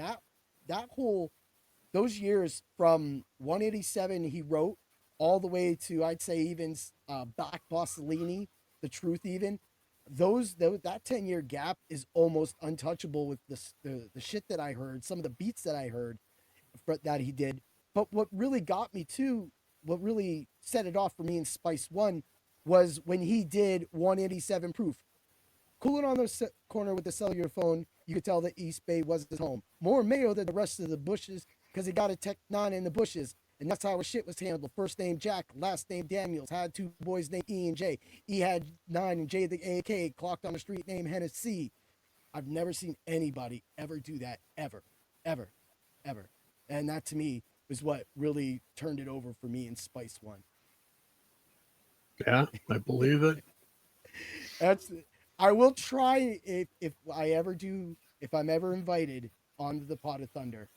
those years from 187 he wrote all the way to, I'd say, even Black Bossellini, The Truth even, that 10-year gap is almost untouchable with the shit that I heard, some of the beats that I heard that he did. But what really got me too, what really set it off for me in Spice One was when he did 187 Proof. Cooling on the corner with the cellular phone, you could tell that East Bay was his home. More mayo than the rest of the bushes, because he got a Tech 9 in the bushes. And that's how his shit was handled. First name Jack, last name Daniels. Had two boys named E and J. E had 9 and J the AK. Clocked on the street named Hennessy. I've never seen anybody ever do that, ever. And that to me was what really turned it over for me in Spice One. Yeah, I believe it. I will try if I'm ever invited onto the Pot of Thunder.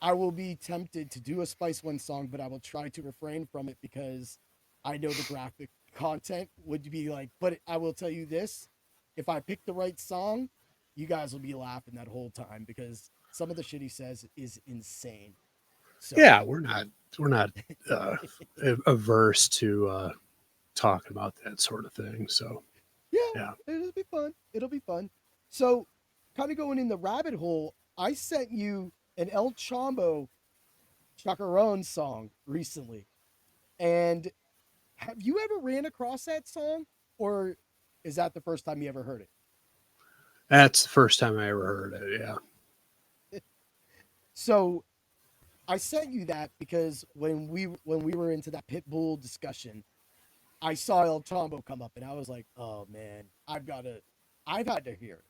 I will be tempted to do a Spice One song, but I will try to refrain from it because I know the graphic content would be like, but I will tell you this, if I pick the right song, you guys will be laughing that whole time because some of the shit he says is insane. So. Yeah, we're not averse to talking about that sort of thing. So yeah, Yeah. It'll be fun. It'll be fun. So, kind of going in the rabbit hole, I sent you an El Chombo Chacarron song recently. And have you ever ran across that song? Or is that the first time you ever heard it? That's the first time I ever heard it. Yeah. So I sent you that because when we were into that Pitbull discussion, I saw El Chombo come up and I was like, oh man, I've had to hear it.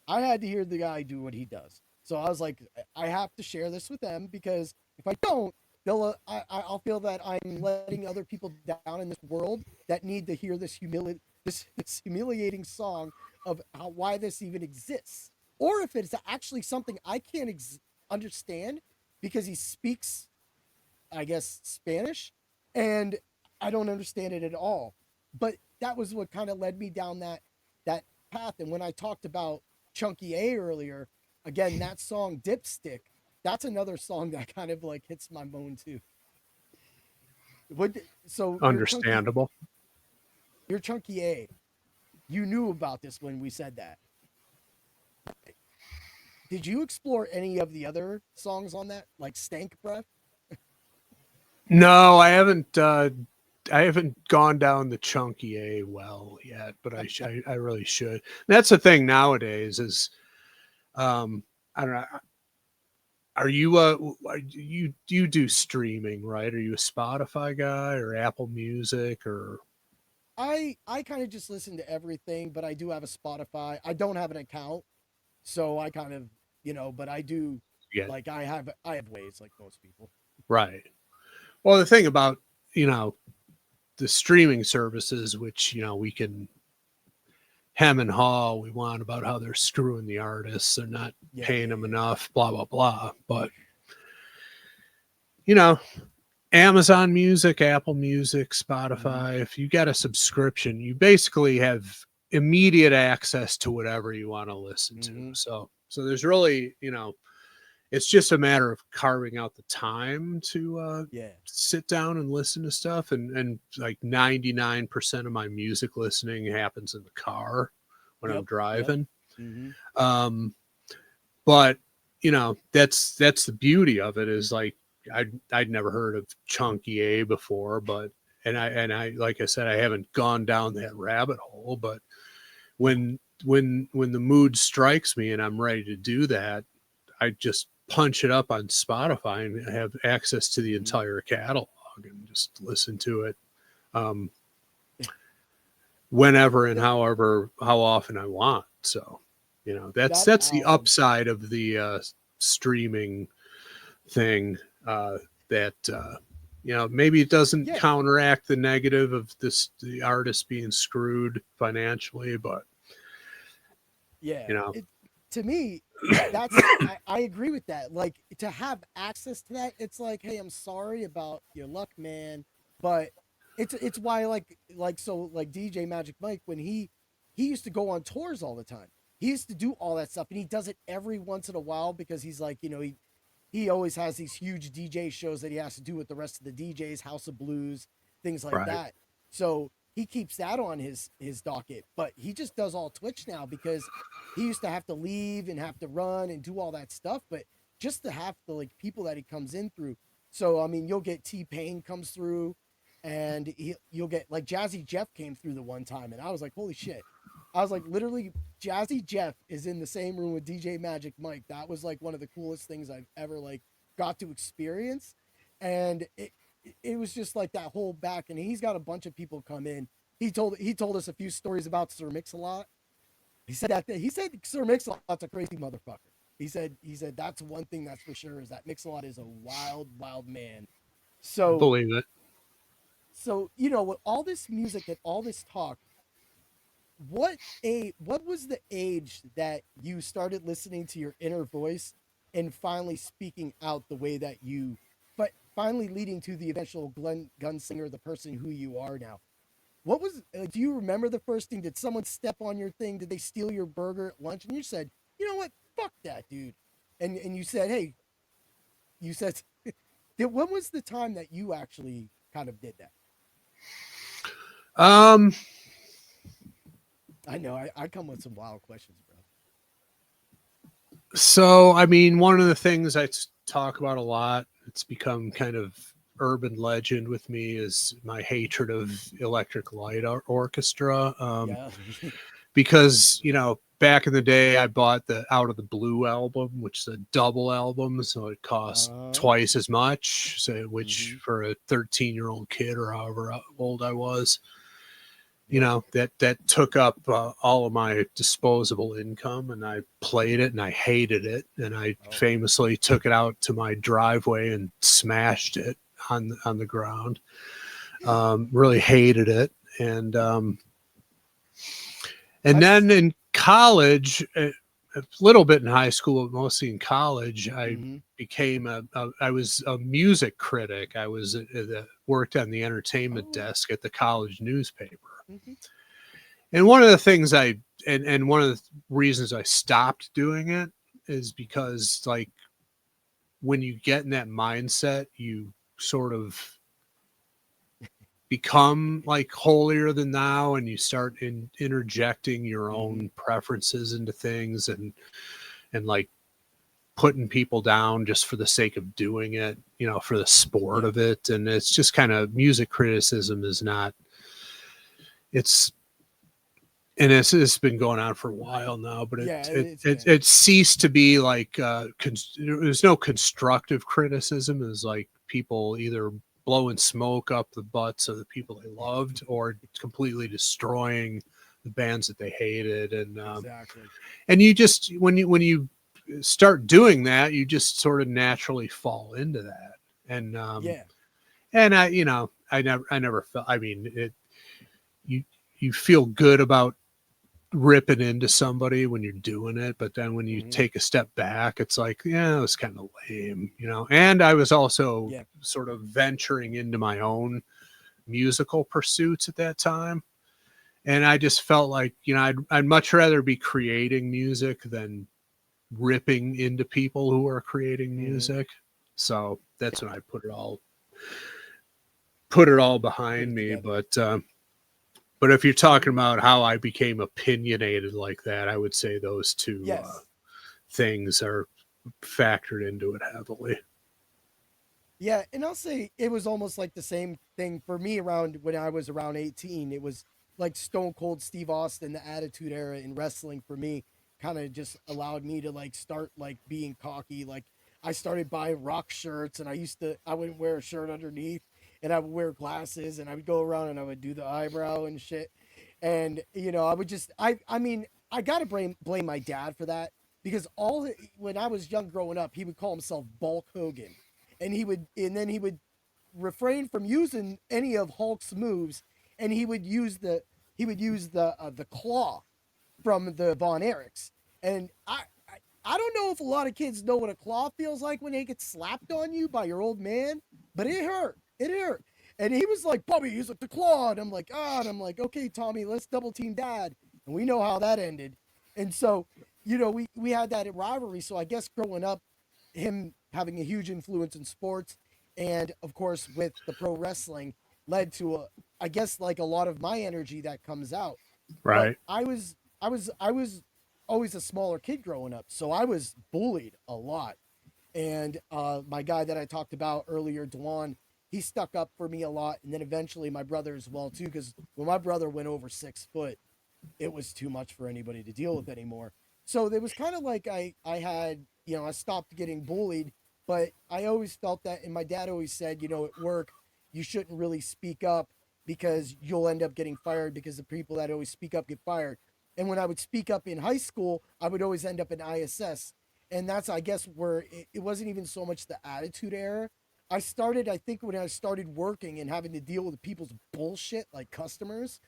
I had to hear the guy do what he does. So I was like, I have to share this with them because if I don't, I'll feel that I'm letting other people down in this world that need to hear this humiliating song of why this even exists, or if it's actually something I can't understand because he speaks, I guess, Spanish, and I don't understand it at all. But that was what kind of led me down that path. And when I talked about Chunky A earlier, again, that song Dipstick, that's another song that kind of like hits my bone too. So Understandable. Your Chunky A, you knew about this when we said that. Did you explore any of the other songs on that, like Stank Breath? No, I haven't. I haven't gone down the Chunky A well yet, but I really should. And that's the thing nowadays is, I don't know. Are you you do streaming, right? Are you a Spotify guy or Apple Music or? I kind of just listen to everything, but I do have a Spotify. I don't have an account, so I kind of, but I do. Yeah. Like I have ways like most people. Right. Well, the thing about, the streaming services, which, we can hem and haw we want about how they're screwing the artists, they're not paying them enough, blah, blah, blah. But, Amazon Music, Apple Music, Spotify, if you got a subscription, you basically have immediate access to whatever you want to listen to. So there's really, it's just a matter of carving out the time to sit down and listen to stuff. And like 99% of my music listening happens in the car when I'm driving. But that's the beauty of it is like, I'd never heard of Chunky A before, but I like I said, I haven't gone down that rabbit hole, but when the mood strikes me and I'm ready to do that, I just punch it up on Spotify and have access to the entire catalog and just listen to it whenever and how often I want. So, that's the upside of the streaming thing. That maybe it doesn't counteract the negative of the artist being screwed financially, but to me, I agree with that. Like to have access to that, it's like, hey, I'm sorry about your luck, man, but it's why like DJ Magic Mike, when he used to go on tours all the time. He used to do all that stuff, and he does it every once in a while because he's like, he always has these huge DJ shows that he has to do with the rest of the DJs, House of Blues, things like that. So he keeps that on his docket, but he just does all Twitch now because he used to have to leave and have to run and do all that stuff. But just to have the like people that he comes in through. So, I mean, you'll get T-Pain comes through and you'll get like Jazzy Jeff came through the one time. And I was like, holy shit. I was like, literally, Jazzy Jeff is in the same room with DJ Magic Mike. That was like one of the coolest things I've ever like got to experience. And it was just like that whole back, and he's got a bunch of people come in. He told us a few stories about Sir Mix-a-Lot. He said Sir Mix-a-Lot's a crazy motherfucker. He said that's one thing that's for sure is that Mix-a-Lot is a wild, wild man. So I believe it. So, with all this music and all this talk, what was the age that you started listening to your inner voice and finally speaking out the way that you, but finally leading to the eventual Gunslinger, the person who you are now? What was, do you remember the first thing? Did someone step on your thing? Did they steal your burger at lunch? And you said, you know what? Fuck that, dude. And you said, hey, when was the time that you actually kind of did that? I know. I come with some wild questions, bro. So, I mean, one of the things I talk about a lot, it's become kind of urban legend with me, is my hatred of electric light orchestra. Yeah. Because, back in the day, I bought the Out of the Blue album, which is a double album. So it cost twice as much, so, which for a 13-year-old kid or however old I was, that took up all of my disposable income, and I played it and I hated it. And I famously took it out to my driveway and smashed it on the ground. Really hated it. And then in college, a little bit in high school, but mostly in college, I became I was a music critic. I was worked on the entertainment desk at the college newspaper. And one of the things and one of the reasons I stopped doing it is because, like, when you get in that mindset, you sort of become like holier than thou, and you start interjecting your own preferences into things, and like putting people down just for the sake of doing it, for the sport of it. And it's just kind of, music criticism is not, it's been going on for a while now, but it ceased to be like there's no constructive criticism. It was like people either blowing smoke up the butts of the people they loved, or completely destroying the bands that they hated. And and you just, when you start doing that, you just sort of naturally fall into that. And and I never felt, I mean, you feel good about ripping into somebody when you're doing it, but then when you take a step back, it's like, yeah, it was kind of lame, And I was also sort of venturing into my own musical pursuits at that time, and I just felt like, I'd much rather be creating music than ripping into people who are creating music. So that's when I put it all behind me. But if you're talking about how I became opinionated like that, I would say those two things are factored into it heavily. Yeah, and I'll say it was almost like the same thing for me around when I was around 18. It was like Stone Cold Steve Austin, the Attitude Era in wrestling for me kind of just allowed me to like start like being cocky. Like I started buying rock shirts, and I wouldn't wear a shirt underneath, and I would wear glasses, and I would go around and I would do the eyebrow and shit. And I would just I mean, I got to blame my dad for that, because when I was young growing up, he would call himself Bulk Hogan, and then he would refrain from using any of Hulk's moves, and he would use the claw from the Von Erichs. And I don't know if a lot of kids know what a claw feels like when they get slapped on you by your old man, but it hurt. It hurt. And he was like, Bubby, he's like the claw. And I'm like, and I'm like, okay, Tommy, let's double team dad. And we know how that ended. And so, we had that rivalry. So I guess growing up, him having a huge influence in sports, and of course with the pro wrestling, led to I guess like a lot of my energy that comes out. Right. But I was always a smaller kid growing up, so I was bullied a lot. And my guy that I talked about earlier, Dwan, he stuck up for me a lot, and then eventually my brother as well too, because when my brother went over 6 foot, it was too much for anybody to deal with anymore. So it was kind of like I had, I stopped getting bullied, but I always felt that, and my dad always said, at work, you shouldn't really speak up because you'll end up getting fired, because the people that always speak up get fired. And when I would speak up in high school, I would always end up in ISS. And that's, I guess, where it wasn't even so much the attitude era. I think when I started working and having to deal with people's bullshit, like customers,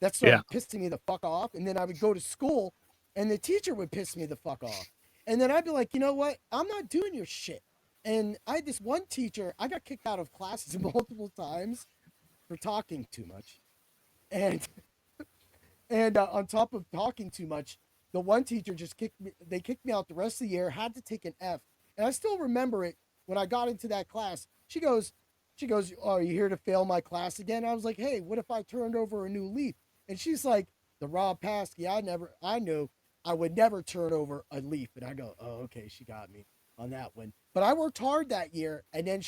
that started pissing me the fuck off. And then I would go to school, and the teacher would piss me the fuck off. And then I'd be like, you know what? I'm not doing your shit. And I had this one teacher, I got kicked out of classes multiple times for talking too much. And on top of talking too much, the one teacher just kicked me out the rest of the year, had to take an F. And I still remember it when I got into that class. She goes, oh, are you here to fail my class again? I was like, hey, what if I turned over a new leaf? And she's like, the raw pasky, I knew I would never turn over a leaf. And I go, oh, okay, she got me on that one. But I worked hard that year. And then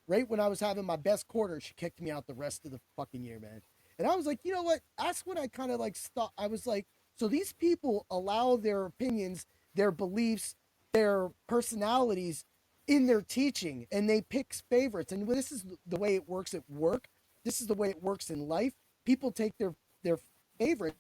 right when I was having my best quarter, she kicked me out the rest of the fucking year, man. And I was like, you know what? That's when I kind of like stopped. I was like, so these people allow their opinions, their beliefs, their personalities in their teaching, and they pick favorites. And this is the way it works at work. This is the way it works in life. People take their favorites,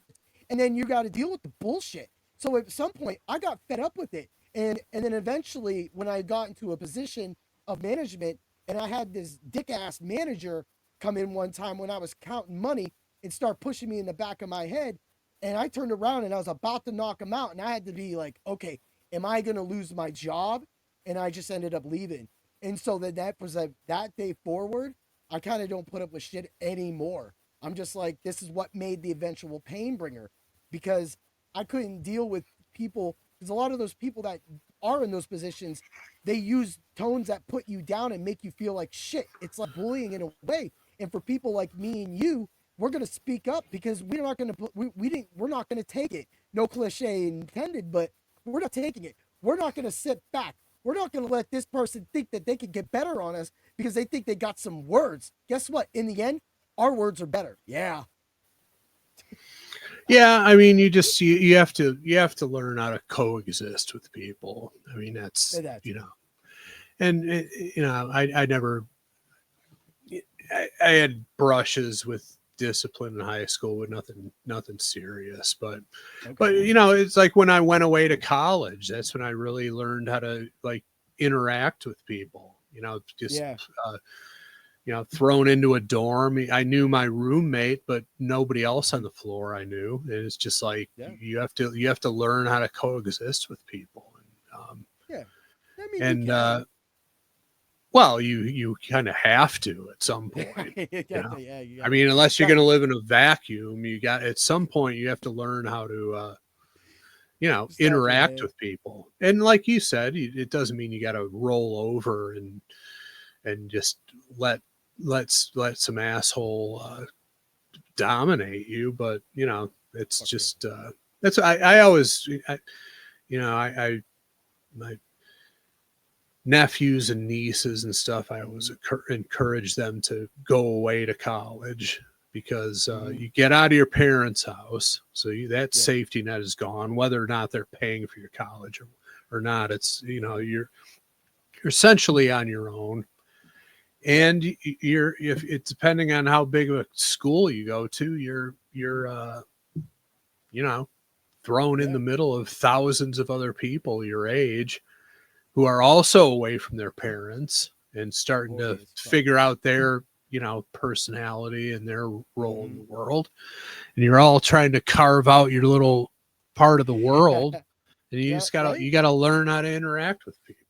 and then you got to deal with the bullshit. So at some point, I got fed up with it, and then eventually, when I got into a position of management, and I had this dick ass manager come in one time when I was counting money and start pushing me in the back of my head. And I turned around and I was about to knock him out. And I had to be like, okay, am I going to lose my job? And I just ended up leaving. And so that was that day forward, I kind of don't put up with shit anymore. I'm just like, this is what made the eventual Painbringer, because I couldn't deal with people. Because a lot of those people that are in those positions, they use tones that put you down and make you feel like shit. It's like bullying in a way. And for people like me and you, we're going to speak up because we're not going to we're not going to take it. No cliche intended, but we're not taking it. We're not going to sit back. We're not going to let this person think that they can get better on us because they think they got some words. Guess what? In the end, our words are better. Yeah. Yeah, I mean, you have to learn how to coexist with people. I mean, that's you know, and you know, I had brushes with discipline in high school, but nothing serious. But you know, it's like when I went away to college, that's when I really learned how to like interact with people. You know, just you know, thrown into a dorm. I knew my roommate, but nobody else on the floor I knew. And it's just like you have to learn how to coexist with people. And, well, you kind of have to at some point. You know? I mean, unless you're going to live in a vacuum, at some point you have to learn how to, you know, interact with people. And like you said, it doesn't mean you got to roll over and just let some asshole dominate you. But you know, it's just that's I always you know, my nephews and nieces and stuff, I always encourage them to go away to college because you get out of your parents' house, so that safety net is gone, whether or not they're paying for your college or not. It's, you know, you're essentially on your own. And if it's depending on how big of a school you go to, you're you know, thrown in the middle of thousands of other people your age who are also away from their parents and starting to figure out their, you know, personality and their role in the world. And you're all trying to carve out your little part of the world. And you just gotta learn how to interact with people.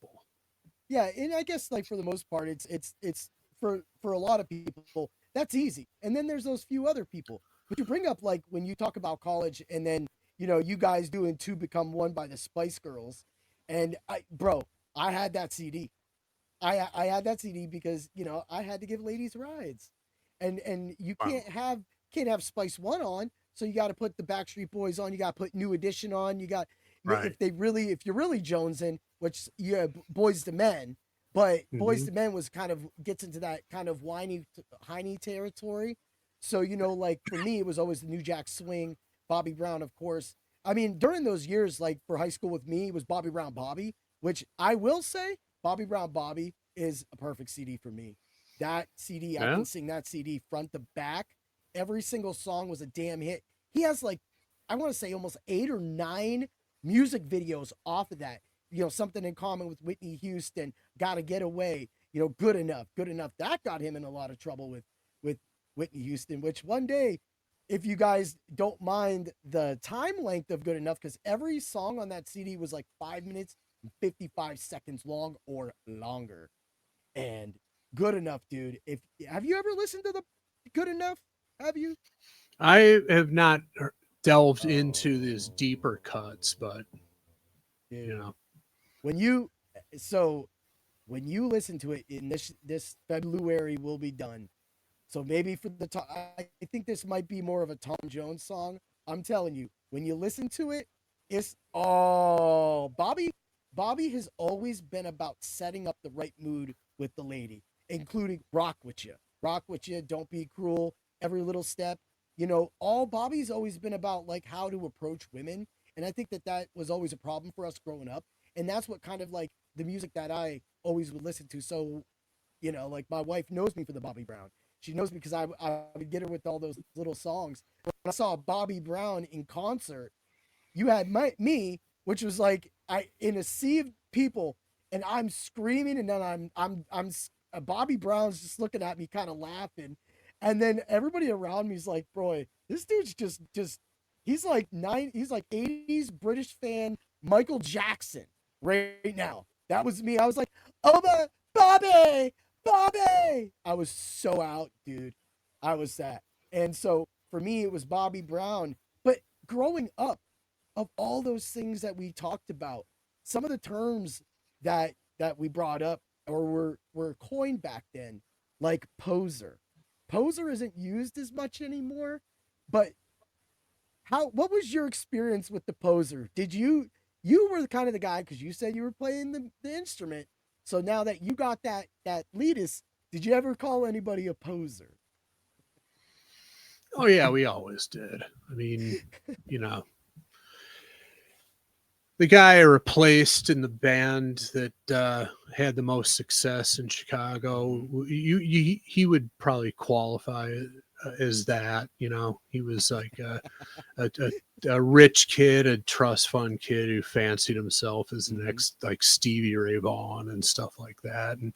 Yeah, and I guess like for the most part, it's for a lot of people that's easy, and then there's those few other people. But you bring up like when you talk about college, and then you know you guys doing Two Become One by the Spice Girls, and I had that CD. I had that CD because you know I had to give ladies rides, and you can't have Spice One on, so you got to put the Backstreet Boys on. You got to put New Edition on. You got if you're really jonesing, which Boys to Men, but Boys to Men gets into that kind of whiny territory. So you know, like for me, it was always the New Jack Swing, Bobby Brown, of course. I mean, during those years, like for high school with me, it was Bobby Brown Bobby, which I will say, Bobby Brown Bobby is a perfect CD for me. That CD, I can sing that CD front to back. Every single song was a damn hit. He has like, I want to say almost 8 or 9 music videos off of that. You know, Something in Common with Whitney Houston, Gotta Get Away, you know, Good Enough. That got him in a lot of trouble with Whitney Houston, which one day, if you guys don't mind the time length of Good Enough, because every song on that CD was like 5 minutes and 55 seconds long or longer. And Good Enough, dude. Have you ever listened to the Good Enough? Have you? I have not delved into these deeper cuts, but dude, you know, when you listen to it in this February will be done. So maybe for I think this might be more of a Tom Jones song, I'm telling you, when you listen to it, it's oh Bobby has always been about setting up the right mood with the lady, including rock with you, don't be cruel, every little step. All Bobby's always been about like how to approach women, and I think that was always a problem for us growing up, and that's what kind of like the music that I always would listen to. So, like my wife knows me for the Bobby Brown. She knows me because I would get her with all those little songs. When I saw Bobby Brown in concert, you had me, which was like I in a sea of people, and I'm screaming, and then Bobby Brown's just looking at me, kind of laughing, and then everybody around me is like, "Bro, this dude's just he's like 80s British fan Michael Jackson right now." That was me. I was like, "Oh my Bobby!" I was so out, dude. I was that, and so for me, it was Bobby Brown. But growing up, of all those things that we talked about, some of the terms that we brought up or were coined back then, like poser. Poser isn't used as much anymore, but what was your experience with the poser? Did you were kind of the guy because you said you were playing the instrument. So now that you got that leadus, did you ever call anybody a poser? Oh yeah, we always did. I mean, the guy I replaced in the band that had the most success in Chicago, he would probably qualify as that. He was like a rich kid, a trust fund kid who fancied himself as the next like Stevie Ray Vaughan and stuff like that. And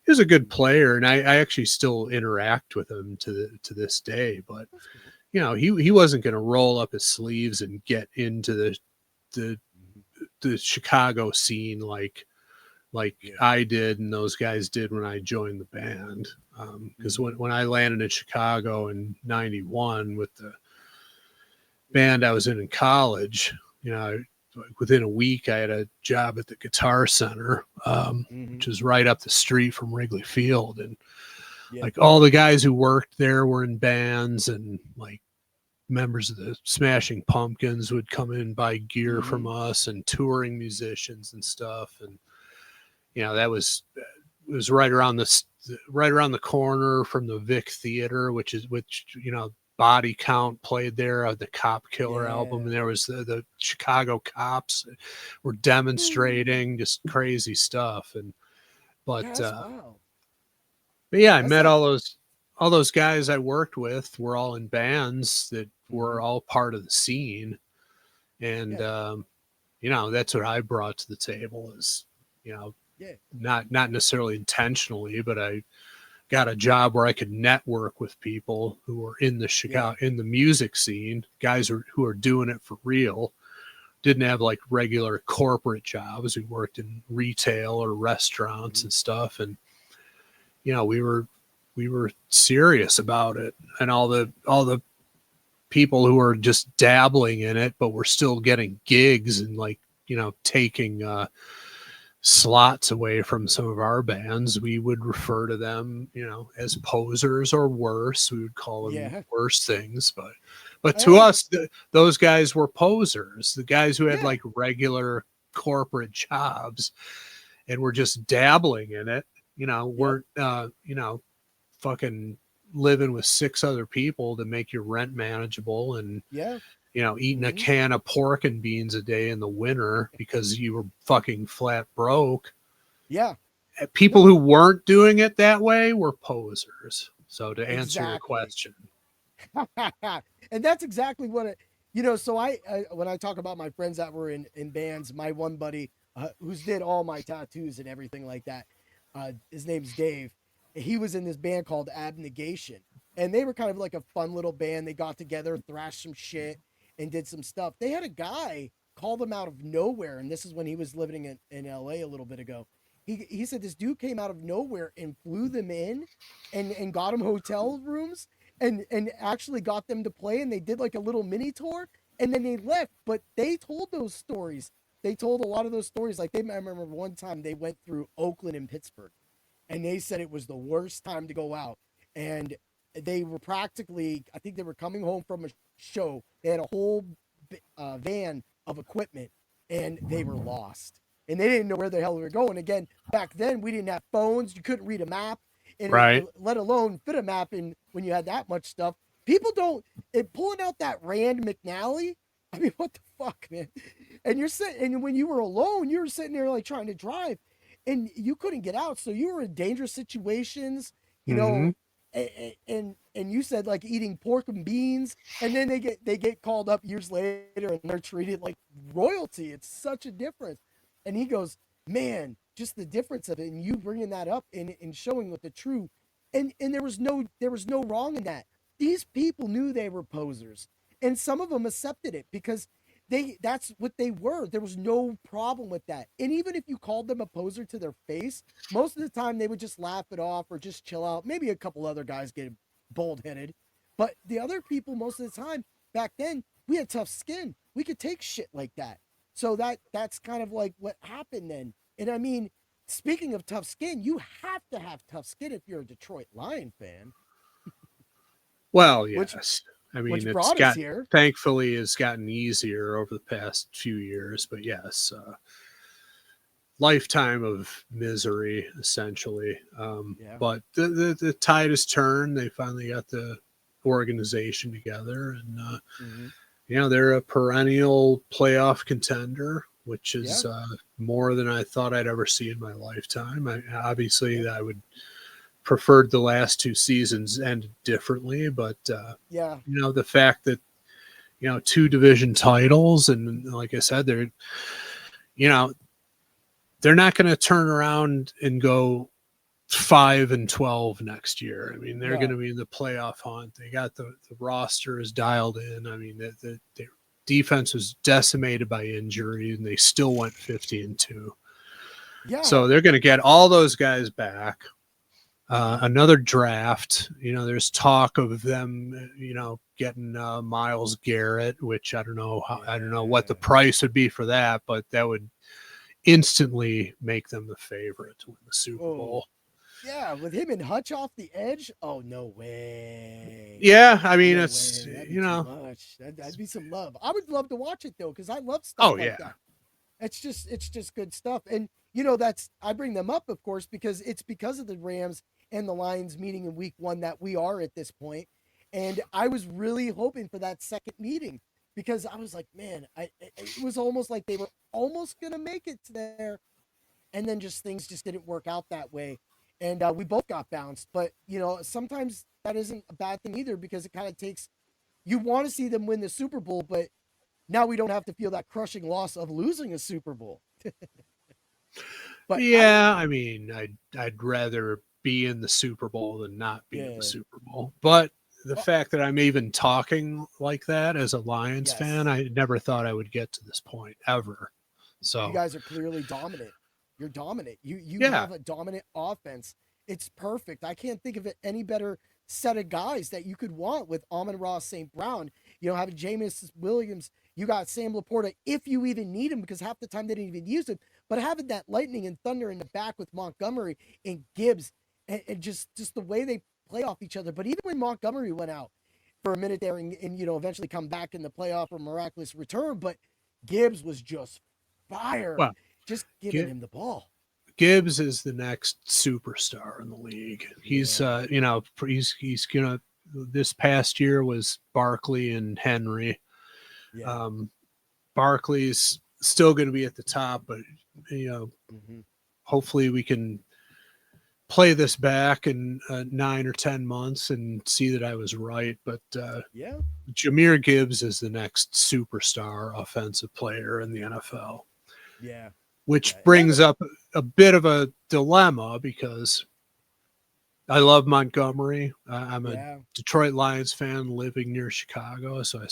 he was a good player, and I actually still interact with him to this day. But he wasn't going to roll up his sleeves and get into the Chicago scene like I did and those guys did when I joined the band. Because when I landed in Chicago in '91 with the band I was in college, within a week I had a job at the Guitar Center, which is right up the street from Wrigley Field, and like all the guys who worked there were in bands, and like members of the Smashing Pumpkins would come in and buy gear from us, and touring musicians and stuff. And that was right around the corner from the Vic Theater, which Body Count played there of the Cop Killer album, and there was the Chicago cops were demonstrating, just crazy stuff. But I met all those guys I worked with were all in bands that were all part of the scene. And, that's what I brought to the table is, not necessarily intentionally, but I got a job where I could network with people who were in the Chicago, in the music scene, guys who are doing it for real, didn't have like regular corporate jobs. We worked in retail or restaurants and stuff. And, we were serious about it, and all the people who were just dabbling in it, but were still getting gigs and like, taking slots away from some of our bands, we would refer to them, as posers or worse. We would call them worse things, but to us, those guys were posers. The guys who had like regular corporate jobs and were just dabbling in it, weren't, fucking living with 6 other people to make your rent manageable and eating a can of pork and beans a day in the winter because you were fucking flat broke. People who weren't doing it that way were posers. So to answer your question. And that's exactly what so I when I talk about my friends that were in bands, my one buddy who's did all my tattoos and everything like that, his name's Dave. He was in this band called Abnegation, and they were kind of like a fun little band. They got together, thrashed some shit, and did some stuff. They had a guy call them out of nowhere, and this is when he was living in LA a little bit ago. He said this dude came out of nowhere and flew them in and got them hotel rooms and actually got them to play, and they did like a little mini tour, and then they left. But they told those stories. They told a lot of those stories. Like I remember one time they went through Oakland and Pittsburgh, and they said it was the worst time to go out. And they were practically, I think they were coming home from a show. They had a whole van of equipment, and they were lost. And they didn't know where the hell they were going. Again, back then, we didn't have phones. You couldn't read a map, and Right. let alone fit a map in when you had that much stuff. People don't, pulling out that Rand McNally, I mean, what the fuck, man? And you're sitting, and when you were alone, you were sitting there like trying to drive, and you couldn't get out. So you were in dangerous situations, you know, and you said like eating pork and beans, and then they get called up years later and they're treated like royalty. It's such a difference. And he goes, man, just the difference of it, and you bringing that up and showing what the true, and there was no wrong in that. These people knew they were posers, and some of them accepted it because that's what they were. There was no problem with that. And even if you called them a poser to their face, most of the time they would just laugh it off or just chill out. Maybe a couple other guys get bold-headed, but the other people, most of the time back then, we had tough skin. We could take shit like that. So that's kind of like what happened then. And I mean, speaking of tough skin, you have to have tough skin if you're a Detroit Lion fan. Well, yes. I mean, here. Thankfully, it's gotten easier over the past few years, but yes, lifetime of misery, essentially. But the tide has turned. They finally got the organization together, and they're a perennial playoff contender, which is more than I thought I'd ever see in my lifetime. I would preferred the last two seasons ended differently, but the fact that 2 division titles, and like I said, they're not going to turn around and go 5-12 next year. I mean, they're going to be in the playoff hunt. They got the roster is dialed in. I mean, the defense was decimated by injury, and they still went 50-2. Yeah. So they're going to get all those guys back. Another draft, there's talk of them, getting Myles Garrett, which I don't know what the price would be for that, but that would instantly make them the favorite to win the Super Bowl. Yeah, with him and Hutch off the edge. Oh, no way. Yeah, I mean, it's too much. That'd be some love. I would love to watch it though, because I love stuff that. It's just good stuff. And I bring them up, of course, because it's because of the Rams and the Lions meeting in week 1 that we are at this point. And I was really hoping for that second meeting, because I was like, man, it was almost like they were almost going to make it to there. And then things just didn't work out that way. And we both got bounced. But, sometimes that isn't a bad thing either, because it kind of takes, you want to see them win the Super Bowl, but now we don't have to feel that crushing loss of losing a Super Bowl. But I mean, I'd rather be in the Super Bowl than not be in the Super Bowl. But the fact that I'm even talking like that as a Lions fan, I never thought I would get to this point ever. So you guys are clearly dominant. You're dominant. You have a dominant offense. It's perfect. I can't think of any better set of guys that you could want with Amon-Ra St. Brown. Having Jameis Williams, you got Sam Laporta if you even need him, because half the time they didn't even use him. But having that lightning and thunder in the back with Montgomery and Gibbs, and just the way they play off each other. But even when Montgomery went out for a minute there and eventually come back in the playoff or miraculous return, but Gibbs was just fire. Well, just giving him the ball. Gibbs is the next superstar in the league. He's he's gonna. This past year was Barkley and Henry. Barkley's still going to be at the top, but hopefully we can play this back in 9 or 10 months and see that I was right. But Jahmyr Gibbs is the next superstar offensive player in the NFL. Yeah. Which brings up a bit of a dilemma, because I love Montgomery. I'm a Detroit Lions fan living near Chicago, so I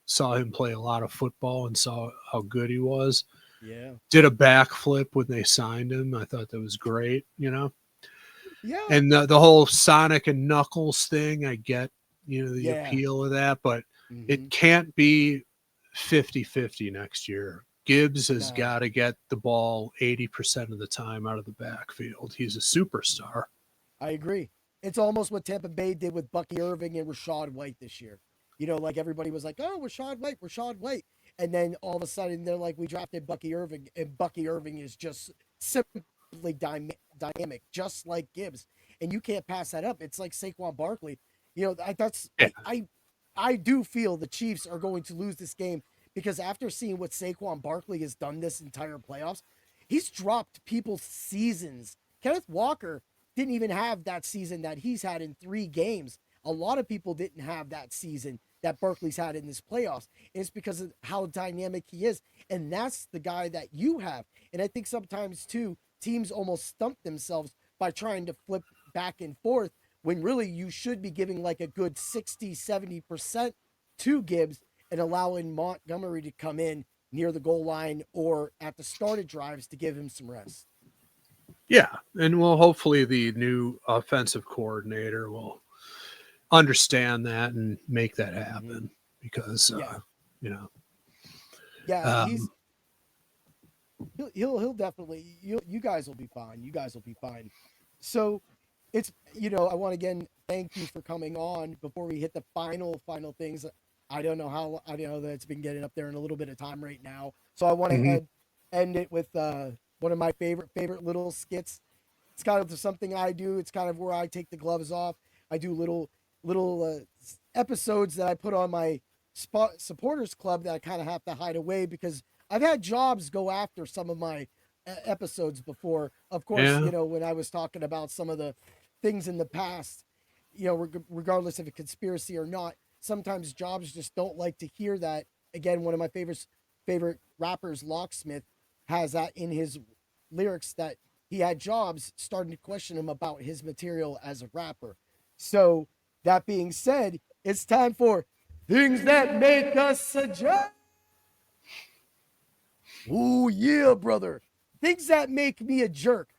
saw him play a lot of football and saw how good he was. Yeah. Did a backflip when they signed him. I thought that was great, Yeah. And the whole Sonic and Knuckles thing, I get, the appeal of that, but it can't be 50-50 next year. Gibbs has got to get the ball 80% of the time out of the backfield. He's a superstar. I agree. It's almost what Tampa Bay did with Bucky Irving and Rashad White this year. You know, like everybody was like, oh, Rashad White. And then all of a sudden they're like, we drafted Bucky Irving, and Bucky Irving is just simply dynamic, just like Gibbs. And you can't pass that up. It's like Saquon Barkley. You know, I do feel the Chiefs are going to lose this game because after seeing what Saquon Barkley has done this entire playoffs, he's dropped people's seasons. Kenneth Walker didn't even have that season that he's had in 3 games. A lot of people didn't have that season that Barkley's had in this playoffs. And it's because of how dynamic he is. And that's the guy that you have. And I think sometimes, too, teams almost stump themselves by trying to flip back and forth when really you should be giving like a good 60, 70% to Gibbs and allowing Montgomery to come in near the goal line or at the started drives to give him some rest. Yeah, and well, hopefully the new offensive coordinator will understand that and make that happen because, you know. Yeah, he'll definitely, you guys will be fine. You guys will be fine. So it's, you know, I want to again thank you for coming on before we hit the final things. I don't know that it's been getting up there in a little bit of time right now. So I want to end it with one of my favorite little skits. It's kind of something I do. It's kind of where I take the gloves off. I do little episodes that I put on my supporters club that I kind of have to hide away because I've had jobs go after some of my episodes before. Of course, you know, when I was talking about some of the things in the past, you know, regardless of a conspiracy or not, sometimes jobs just don't like to hear that. Again, one of my favorite rappers, Locksmith, has that in his lyrics that he had jobs starting to question him about his material as a rapper. So that being said, it's time for things that make us a jerk. Ooh, yeah, brother. Things that make me a jerk.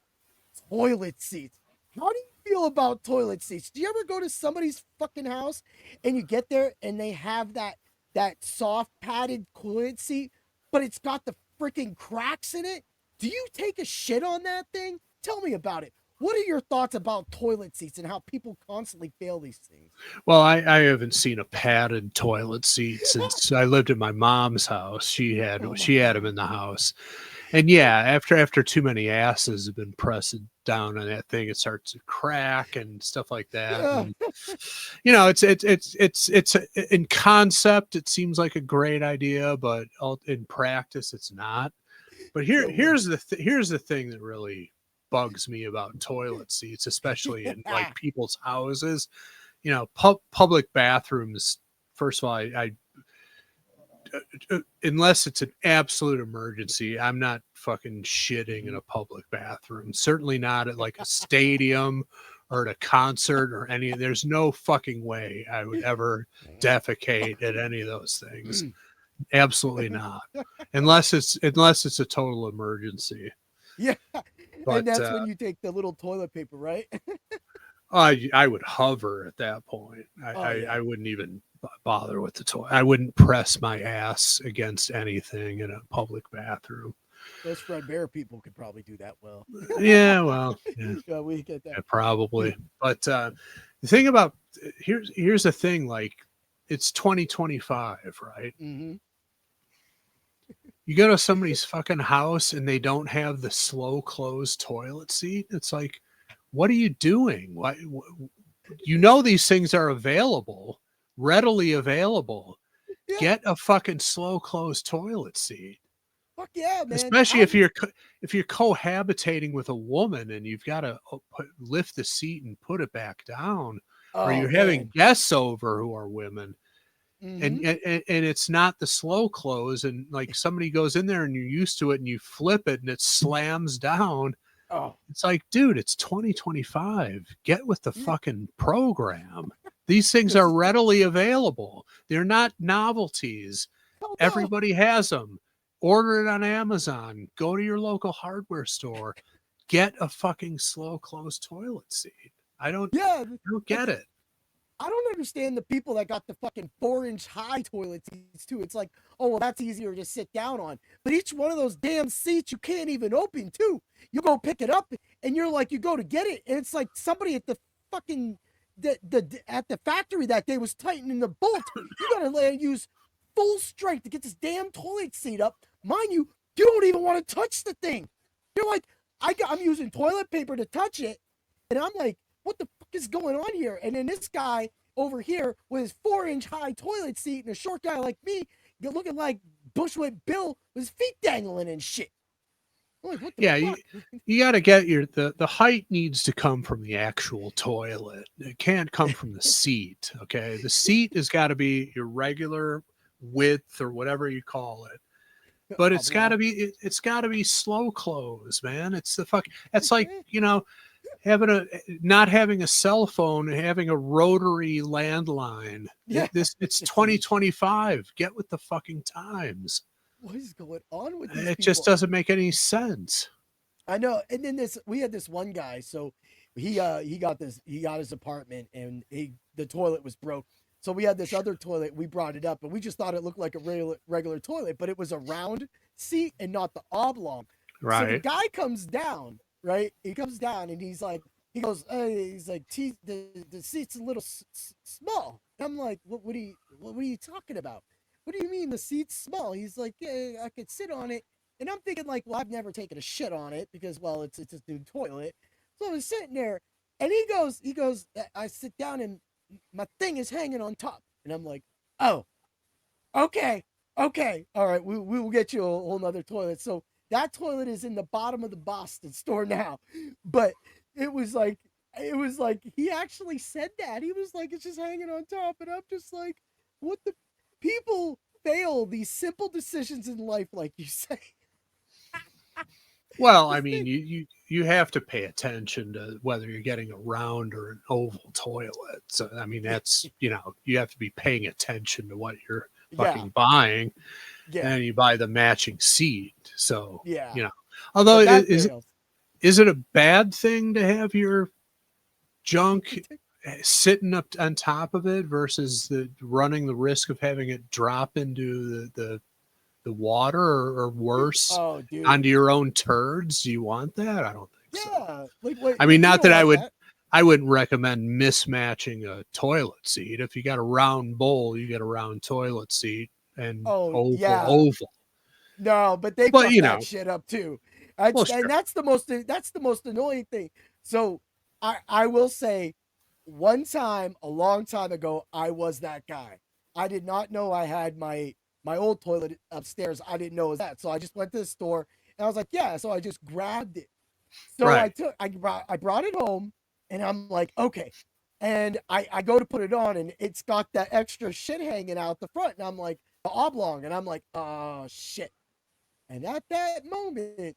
Toilet seats. How do you feel about toilet seats? Do you ever go to somebody's fucking house and you get there and they have that soft padded toilet seat, but it's got the freaking cracks in it? Do you take a shit on that thing? Tell me about it. What are your thoughts about toilet seats and how people constantly fail these things? Well, I haven't seen a padded toilet seat since I lived at my mom's house. She had them in the house. And yeah, after too many asses have been pressed down on that thing, it starts to crack and stuff like that. And, you know, it's in concept, it seems like a great idea, but in practice, it's not. But here's the thing that really bugs me about toilet seats, especially in like people's houses. You know, public bathrooms. First of all, I unless it's an absolute emergency, I'm not fucking shitting in a public bathroom. Certainly not at like a stadium or at a concert or any. There's no fucking way I would ever defecate at any of those things. Absolutely not. Unless it's a total emergency. Yeah. But, and that's when you take the little toilet paper, right? I would hover at that point. I wouldn't even bother with the toilet. I wouldn't press my ass against anything in a public bathroom. Those Fred Bear people could probably do that well. Yeah, well, yeah. We get that. Yeah, probably. But the thing about here's the thing, like it's 2025, right? Mm-hmm. You go to somebody's fucking house and they don't have the slow close toilet seat. It's like, what are you doing? Why? You know these things are available, readily available. Yeah. Get a fucking slow close toilet seat. Fuck yeah, man! Especially if you're cohabitating with a woman and you've got to lift the seat and put it back down, or you're having guests over who are women. Mm-hmm. And it's not the slow close, and like somebody goes in there and you're used to it and you flip it and it slams down. Oh, it's like, dude, it's 2025. Get with the fucking program. These things are readily available. They're not novelties. No. Everybody has them. Order it on Amazon. Go to your local hardware store. Get a fucking slow close toilet seat. I don't get it. I don't understand the people that got the fucking 4-inch high toilet seats too. It's like, oh, well, that's easier to sit down on. But each one of those damn seats you can't even open too. You go pick it up and you're like, you go to get it. And it's like somebody at the fucking at the factory that day was tightening the bolt. You gotta use full strength to get this damn toilet seat up. Mind you, you don't even want to touch the thing. You're like, I'm using toilet paper to touch it, and I'm like, what the fuck is going on here? And then this guy over here with his 4-inch high toilet seat and a short guy like me, you're looking like Bushwick Bill with his feet dangling and shit. Like, what the fuck? you got to get the height needs to come from the actual toilet. It can't come from the seat. Okay, the seat has got to be your regular width or whatever you call it, but it's got to be slow close, man. It's like, not having a cell phone and having a rotary landline. Yeah. It's 2025. Get with the fucking times. What is going on with these It people? just doesn't make any sense. I know. And then we had this one guy, so he got his apartment, and the toilet was broke. So we had this other toilet, we brought it up, and we just thought it looked like a regular toilet, but it was a round seat and not the oblong. Right. So the guy comes down, right? He comes down and he goes, hey, he's like, the seat's a little small. And I'm like, what are you talking about? What do you mean the seat's small? He's like, yeah, I could sit on it. And I'm thinking like, well, I've never taken a shit on it because, well, it's a new toilet. So I was sitting there, and he goes, I sit down and my thing is hanging on top. And I'm like, oh, okay. All right, we will get you a whole nother toilet. So that toilet is in the bottom of the Boston store now. But it was like he actually said that. He was like, it's just hanging on top. And I'm just like, what the people fail these simple decisions in life, like you say. Well, I mean, you have to pay attention to whether you're getting a round or an oval toilet. So, I mean, that's, you have to be paying attention to what you're fucking buying. Yeah. And you buy the matching seat. So, although is it a bad thing to have your junk sitting up on top of it versus running the risk of having it drop into the water or worse onto your own turds? Do you want that? I don't think so. I mean, not that I wouldn't recommend mismatching a toilet seat. If you got a round bowl, you get a round toilet seat and oval. No, but they fuck that shit up too. And that's the most annoying thing. So I will say, one time, a long time ago, I was that guy. I did not know I had my old toilet upstairs. I didn't know it was that. So I just went to the store and I was like, yeah. So I just grabbed it. So I brought it home and I'm like, okay. And I go to put it on and it's got that extra shit hanging out the front. And I'm like, the oblong. And I'm like, oh shit. And at that moment,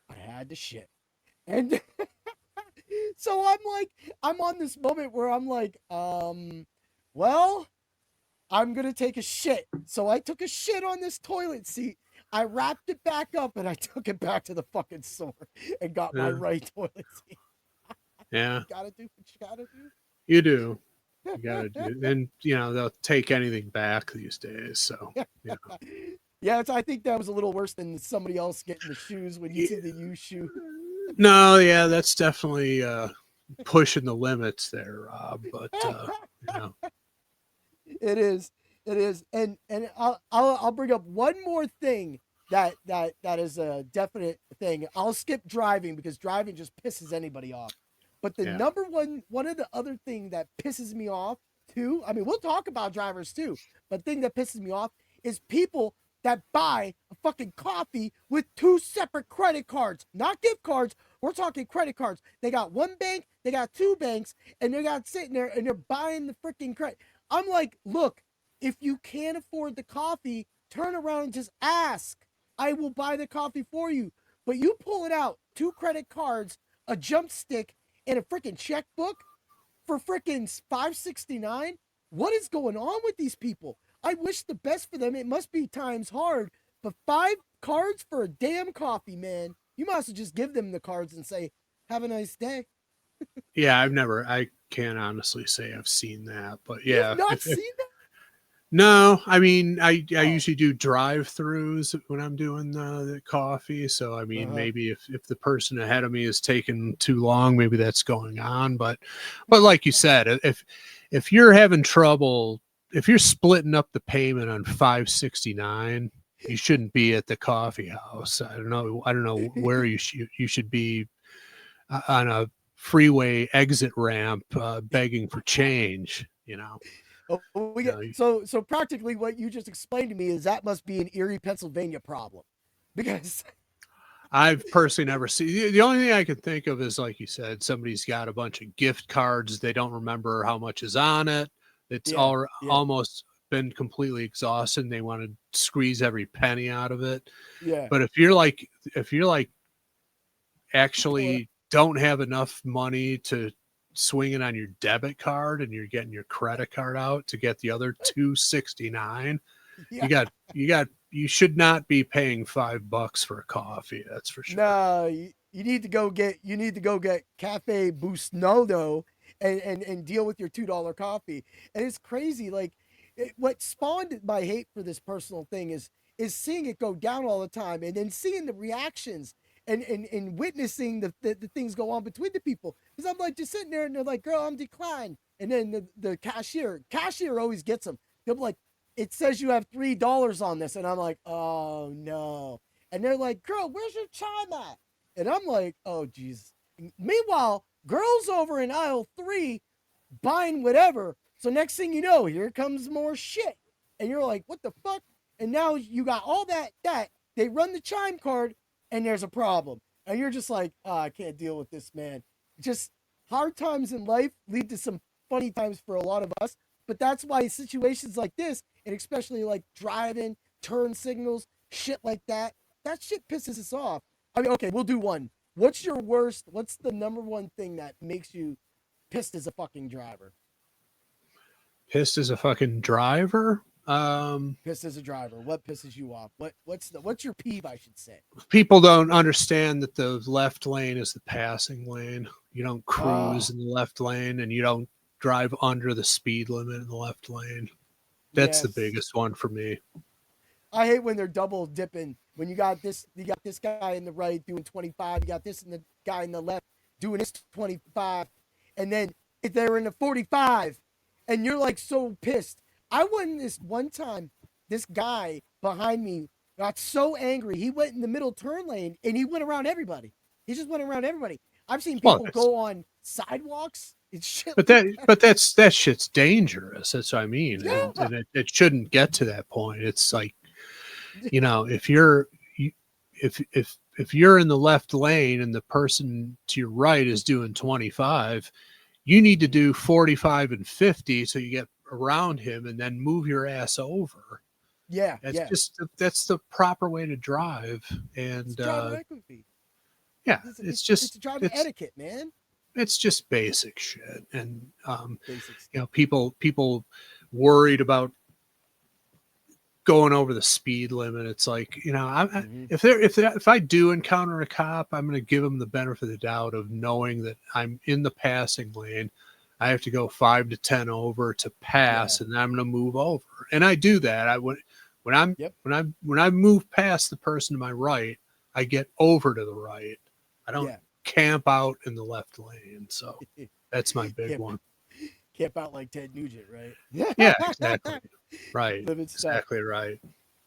I had to shit. And so I'm on this moment where I'm like, well, I'm going to take a shit. So I took a shit on this toilet seat. I wrapped it back up and I took it back to the fucking store and got my right toilet seat. Yeah. You gotta do what you gotta do. You do. You gotta do. And, they'll take anything back these days. So, yeah, I think that was a little worse than somebody else getting the shoes when you see the U shoe. No, yeah, that's definitely pushing the limits there, Rob. But it is, and I'll bring up one more thing that is a definite thing. I'll skip driving because driving just pisses anybody off. But the number one of the other thing that pisses me off too. I mean, we'll talk about drivers too, but the thing that pisses me off is people that buy a fucking coffee with 2 separate credit cards, not gift cards. We're talking credit cards. They got one bank, they got 2 banks, and they got sitting there and they're buying the freaking credit. I'm like, look, if you can't afford the coffee, turn around and just ask. I will buy the coffee for you. But you pull it out, 2 credit cards, a jump stick, and a freaking checkbook for freaking $5.69. What is going on with these people? I wish the best for them. It must be times hard, but 5 cards for a damn coffee, man. You might as well just give them the cards and say, have a nice day. Yeah, I can't honestly say I've seen that, but yeah. You've not seen that? No, I mean, I usually do drive-throughs when I'm doing the coffee. So, I mean, maybe if the person ahead of me is taking too long, maybe that's going on. But like you said, if you're having trouble, if you're splitting up the payment on 569, you shouldn't be at the coffee house. I don't know where you should be on a freeway exit ramp begging for change. Oh, so practically what you just explained to me is that must be an Erie, Pennsylvania problem, because I've personally never seen. The only thing I can think of is, like you said, somebody's got a bunch of gift cards. They don't remember how much is on it. It's almost been completely exhausted. And they want to squeeze every penny out of it. Yeah. But if you're like actually don't have enough money to swing it on your debit card and you're getting your credit card out to get the other 269, you should not be paying $5 for a coffee. That's for sure. No, you need to go get Cafe Busnodo and deal with your $2 coffee. And it's crazy. Like what spawned my hate for this personal thing is seeing it go down all the time, and then seeing the reactions and witnessing the things go on between the people. Because I'm like just sitting there and they're like, "Girl, I'm declined," and then the cashier always gets them. They'll be like, "It says you have $3 on this," and I'm like, "Oh no." And they're like, "Girl, where's your chime at?" And I'm like, "Oh, geez." Meanwhile, girls over in aisle 3 buying whatever. So next thing you know, here comes more shit. And you're like, "What the fuck?" And now you got all that. They run the chime card and there's a problem. And you're just like, "Oh, I can't deal with this, man." Just hard times in life lead to some funny times for a lot of us. But that's why situations like this, and especially like driving, turn signals, shit like that shit pisses us off. I mean, okay, we'll do one. What's the number one thing that makes you pissed as a fucking driver? Pissed as a fucking driver? Pissed as a driver. What pisses you off? What's your peeve, I should say? People don't understand that the left lane is the passing lane. You don't cruise in the left lane, and you don't drive under the speed limit in the left lane. That's the biggest one for me. I hate when they're double dipping. When you got this guy in the right doing 25, you got this and the guy in the left doing this 25, and then if they're in the 45, and you're like so pissed. I went this one time. This guy behind me got so angry. He went in the middle turn lane and he went around everybody. He just went around everybody. I've seen people go on sidewalks. It's shit. But that shit's dangerous. That's what I mean. Yeah. And it shouldn't get to that point. It's like, if you're in the left lane and the person to your right is doing 25, you need to do 45 and 50 so you get around him and then move your ass over. Yeah, that's the proper way to drive. And it's driving equity. Yeah, it's driving etiquette, man. It's just basic shit. And people worried about going over the speed limit. It's like, if I do encounter a cop, I'm going to give them the benefit of the doubt of knowing that I'm in the passing lane. I have to go 5 to 10 over to pass, and I'm going to move over. And I do that. When I move past the person to my right, I get over to the right. I don't camp out in the left lane. So that's my big one. Camp out like Ted Nugent, right? Yeah, exactly. Right. Exactly right.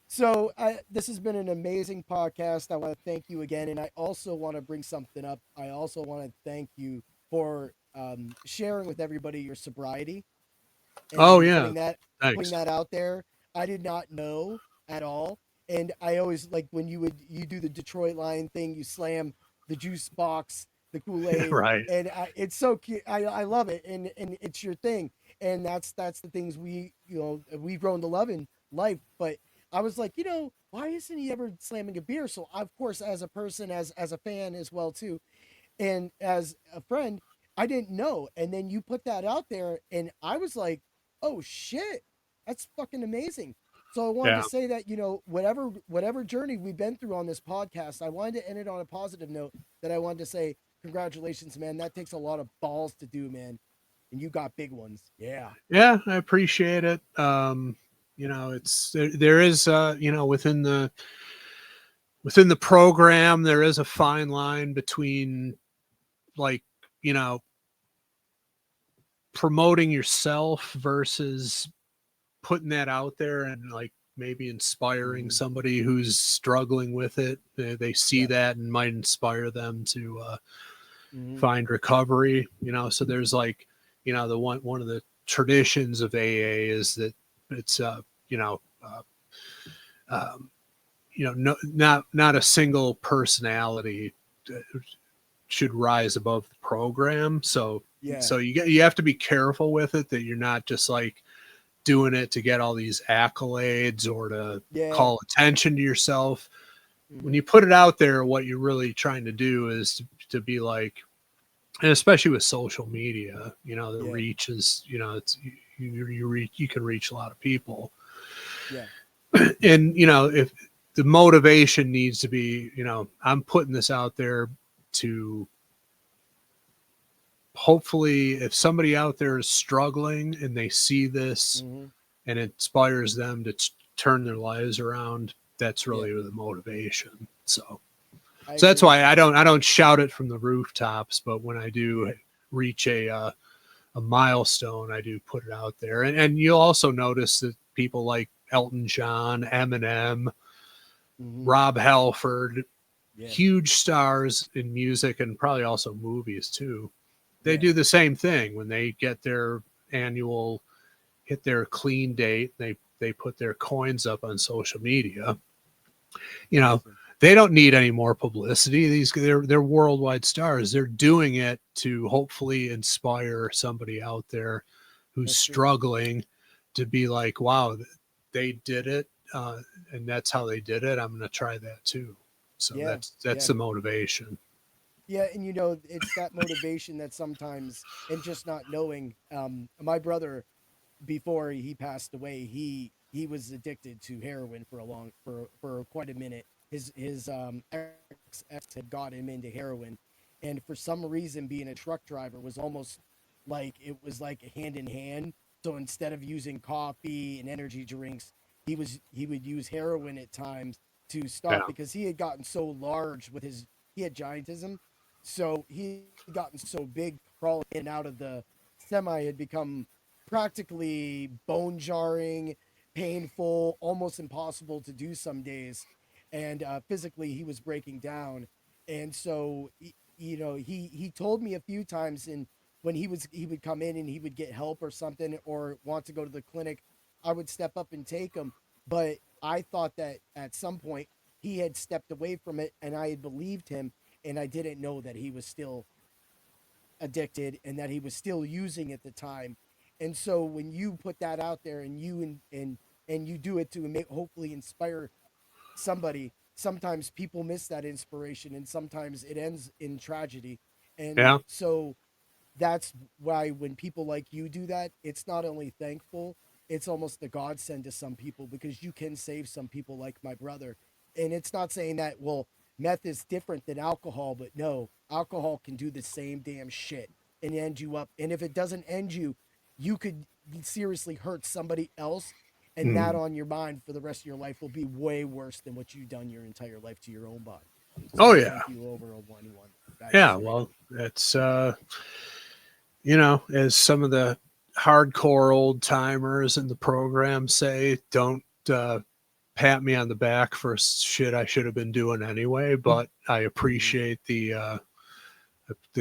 So this has been an amazing podcast. I want to thank you again. And I also want to bring something up. I also want to thank you for sharing with everybody your sobriety. And putting that out there. I did not know at all. And I always like when you do the Detroit Lion thing, you slam the juice box, the Kool-Aid, right? And it's so cute. I love it, and it's your thing, and that's the things we've grown to love in life. But I was like, why isn't he ever slamming a beer? So of course, as a person, as a fan as well too, and as a friend, I didn't know. And then you put that out there, and I was like, oh shit, that's fucking amazing. So I wanted to say that, whatever journey we've been through on this podcast, I wanted to end it on a positive note, that I wanted to say, congratulations, man. That takes a lot of balls to do, man. And you got big ones. Yeah. Yeah, I appreciate it. you know, there is, you know, within the program, there is a fine line between, like, you know, promoting yourself versus putting that out there and like maybe inspiring somebody who's struggling with it. They see that and might inspire them to find recovery, you know. So there's like, you know, one of the traditions of AA is that it's not a single personality should rise above the program. So you have to be careful with it, that you're not just like doing it to get all these accolades or to call attention to yourself. When you put it out there, what you're really trying to do is to be like, and especially with social media, you know, the reach is, you know, it's you can reach a lot of people. And, you know, if the motivation needs to be, you know, I'm putting this out there to hopefully, if somebody out there is struggling and they see this and it inspires them to turn their lives around, that's really the motivation. So that's why I don't shout it from the rooftops, but when I do reach a milestone, I do put it out there. And you'll also notice that people like Elton John, Eminem, Rob Halford, huge stars in music and probably also movies too. They do the same thing when they get their hit their clean date. They put their coins up on social media. You know, they don't need any more publicity. They're worldwide stars. They're doing it to hopefully inspire somebody out there who's struggling to be like, wow, they did it. And that's how they did it. I'm going to try that too. So that's the motivation. Yeah, and you know, it's that motivation that sometimes, and just not knowing. My brother, before he passed away, he was addicted to heroin for quite a minute. His ex had got him into heroin, and for some reason, being a truck driver was almost like it was like a hand in hand. So instead of using coffee and energy drinks, he would use heroin at times to stop because he had gotten so large with he had giantism. So he had gotten so big, crawling in and out of the semi had become practically bone jarring, painful, almost impossible to do some days. And physically, he was breaking down. And so, you know, he told me a few times, and when he would come in and he would get help or something or want to go to the clinic, I would step up and take him. But I thought that at some point he had stepped away from it, and I had believed him, and I didn't know that he was still addicted and that he was still using at the time. And so when you put that out there and you you do it to hopefully inspire somebody, sometimes people miss that inspiration and sometimes it ends in tragedy. And so that's why when people like you do that, it's not only thankful, it's almost the godsend to some people, because you can save some people like my brother. And it's not saying that, well, meth is different than alcohol, but no, alcohol can do the same damn shit and end you up. And if it doesn't end you, you could seriously hurt somebody else. And that on your mind for the rest of your life will be way worse than what you've done your entire life to your own body. So thank you over 1-1. Well, that's, you know, as some of the hardcore old timers in the program say, don't pat me on the back for shit I should have been doing anyway, but I appreciate the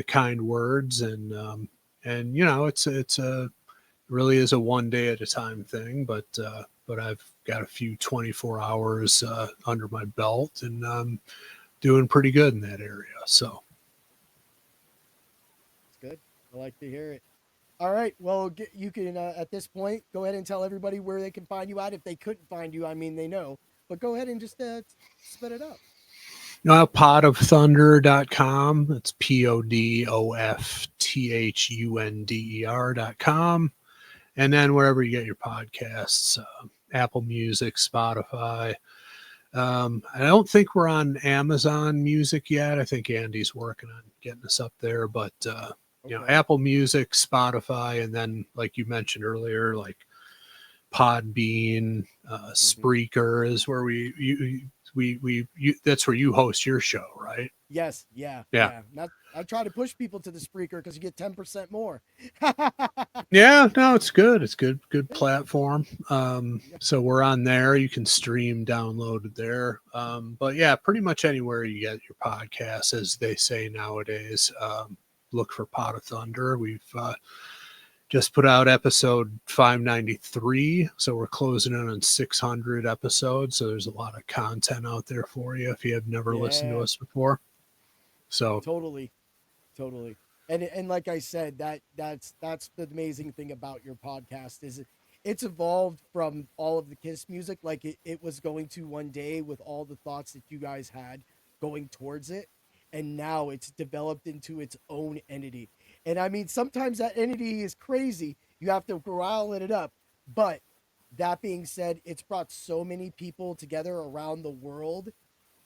kind words, and you know, it's really is a one day at a time thing, but I've got a few 24 hours under my belt, and I'm doing pretty good in that area. So it's good. I like to hear it. All right. Well, you can, at this point, go ahead and tell everybody where they can find you at. If they couldn't find you, I mean, they know, but go ahead and just spit it up. Podofthunder.com. It's PODOFTHUNDER.com. And then wherever you get your podcasts, Apple Music, Spotify. I don't think we're on Amazon Music yet. I think Andy's working on getting us up there, but you know, Apple Music, Spotify, and then like you mentioned earlier, like Podbean, Spreaker is where we that's where you host your show, right? Yes. Yeah. I try to push people to the Spreaker because you get 10% more. Yeah, no, it's good. It's good platform. So we're on there. You can stream, download it there. But yeah, pretty much anywhere you get your podcasts, as they say nowadays. Look for Pot of Thunder. We've just put out episode 593, so we're closing in on 600 episodes. So there's a lot of content out there for you if you have never listened to us before. So totally. And like I said, that's the amazing thing about your podcast is it's evolved from all of the Kiss music, like it was going to one day with all the thoughts that you guys had going towards it, and now it's developed into its own entity. And I mean, sometimes that entity is crazy. You have to growl it up. But that being said, it's brought so many people together around the world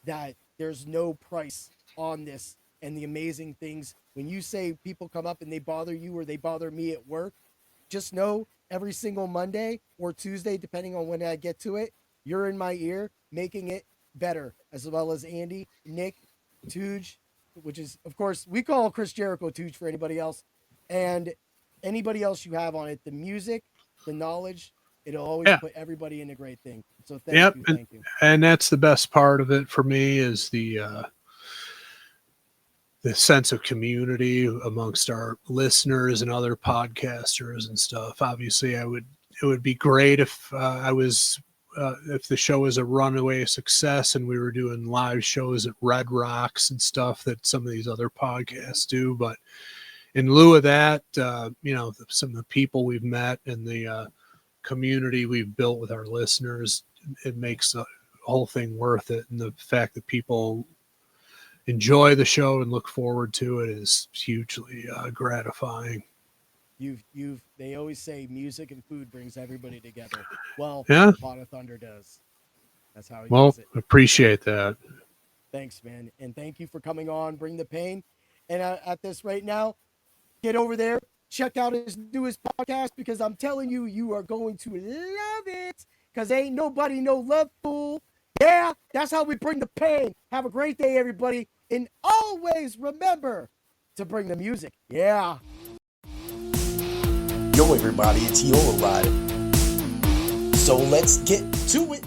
that there's no price on this. And the amazing things, when you say people come up and they bother you or they bother me at work, just know every single Monday or Tuesday, depending on when I get to it, you're in my ear making it better, as well as Andy, Nick, Tooge, which is, of course, we call Chris Jericho Tooge for anybody else, and anybody else you have on it. The music, the knowledge, it'll always put everybody in a great thing. So thank you. And that's the best part of it for me is the sense of community amongst our listeners and other podcasters and stuff. Obviously, it would be great if if the show was a runaway success and we were doing live shows at Red Rocks and stuff that some of these other podcasts do. But in lieu of that, some of the people we've met and the community we've built with our listeners, it makes the whole thing worth it. And the fact that people enjoy the show and look forward to it is hugely gratifying. They always say music and food brings everybody together. Well, Pot of Thunder does. That's how he does it. Appreciate that. Thanks, man. And thank you for coming on, Bring the Pain. And at this right now, get over there, check out his newest podcast, because I'm telling you, you are going to love it, because ain't nobody no love fool. Yeah, that's how we bring the pain. Have a great day, everybody. And always remember to bring the music. Yeah. Yo, everybody, it's Yola Ride. So let's get to it.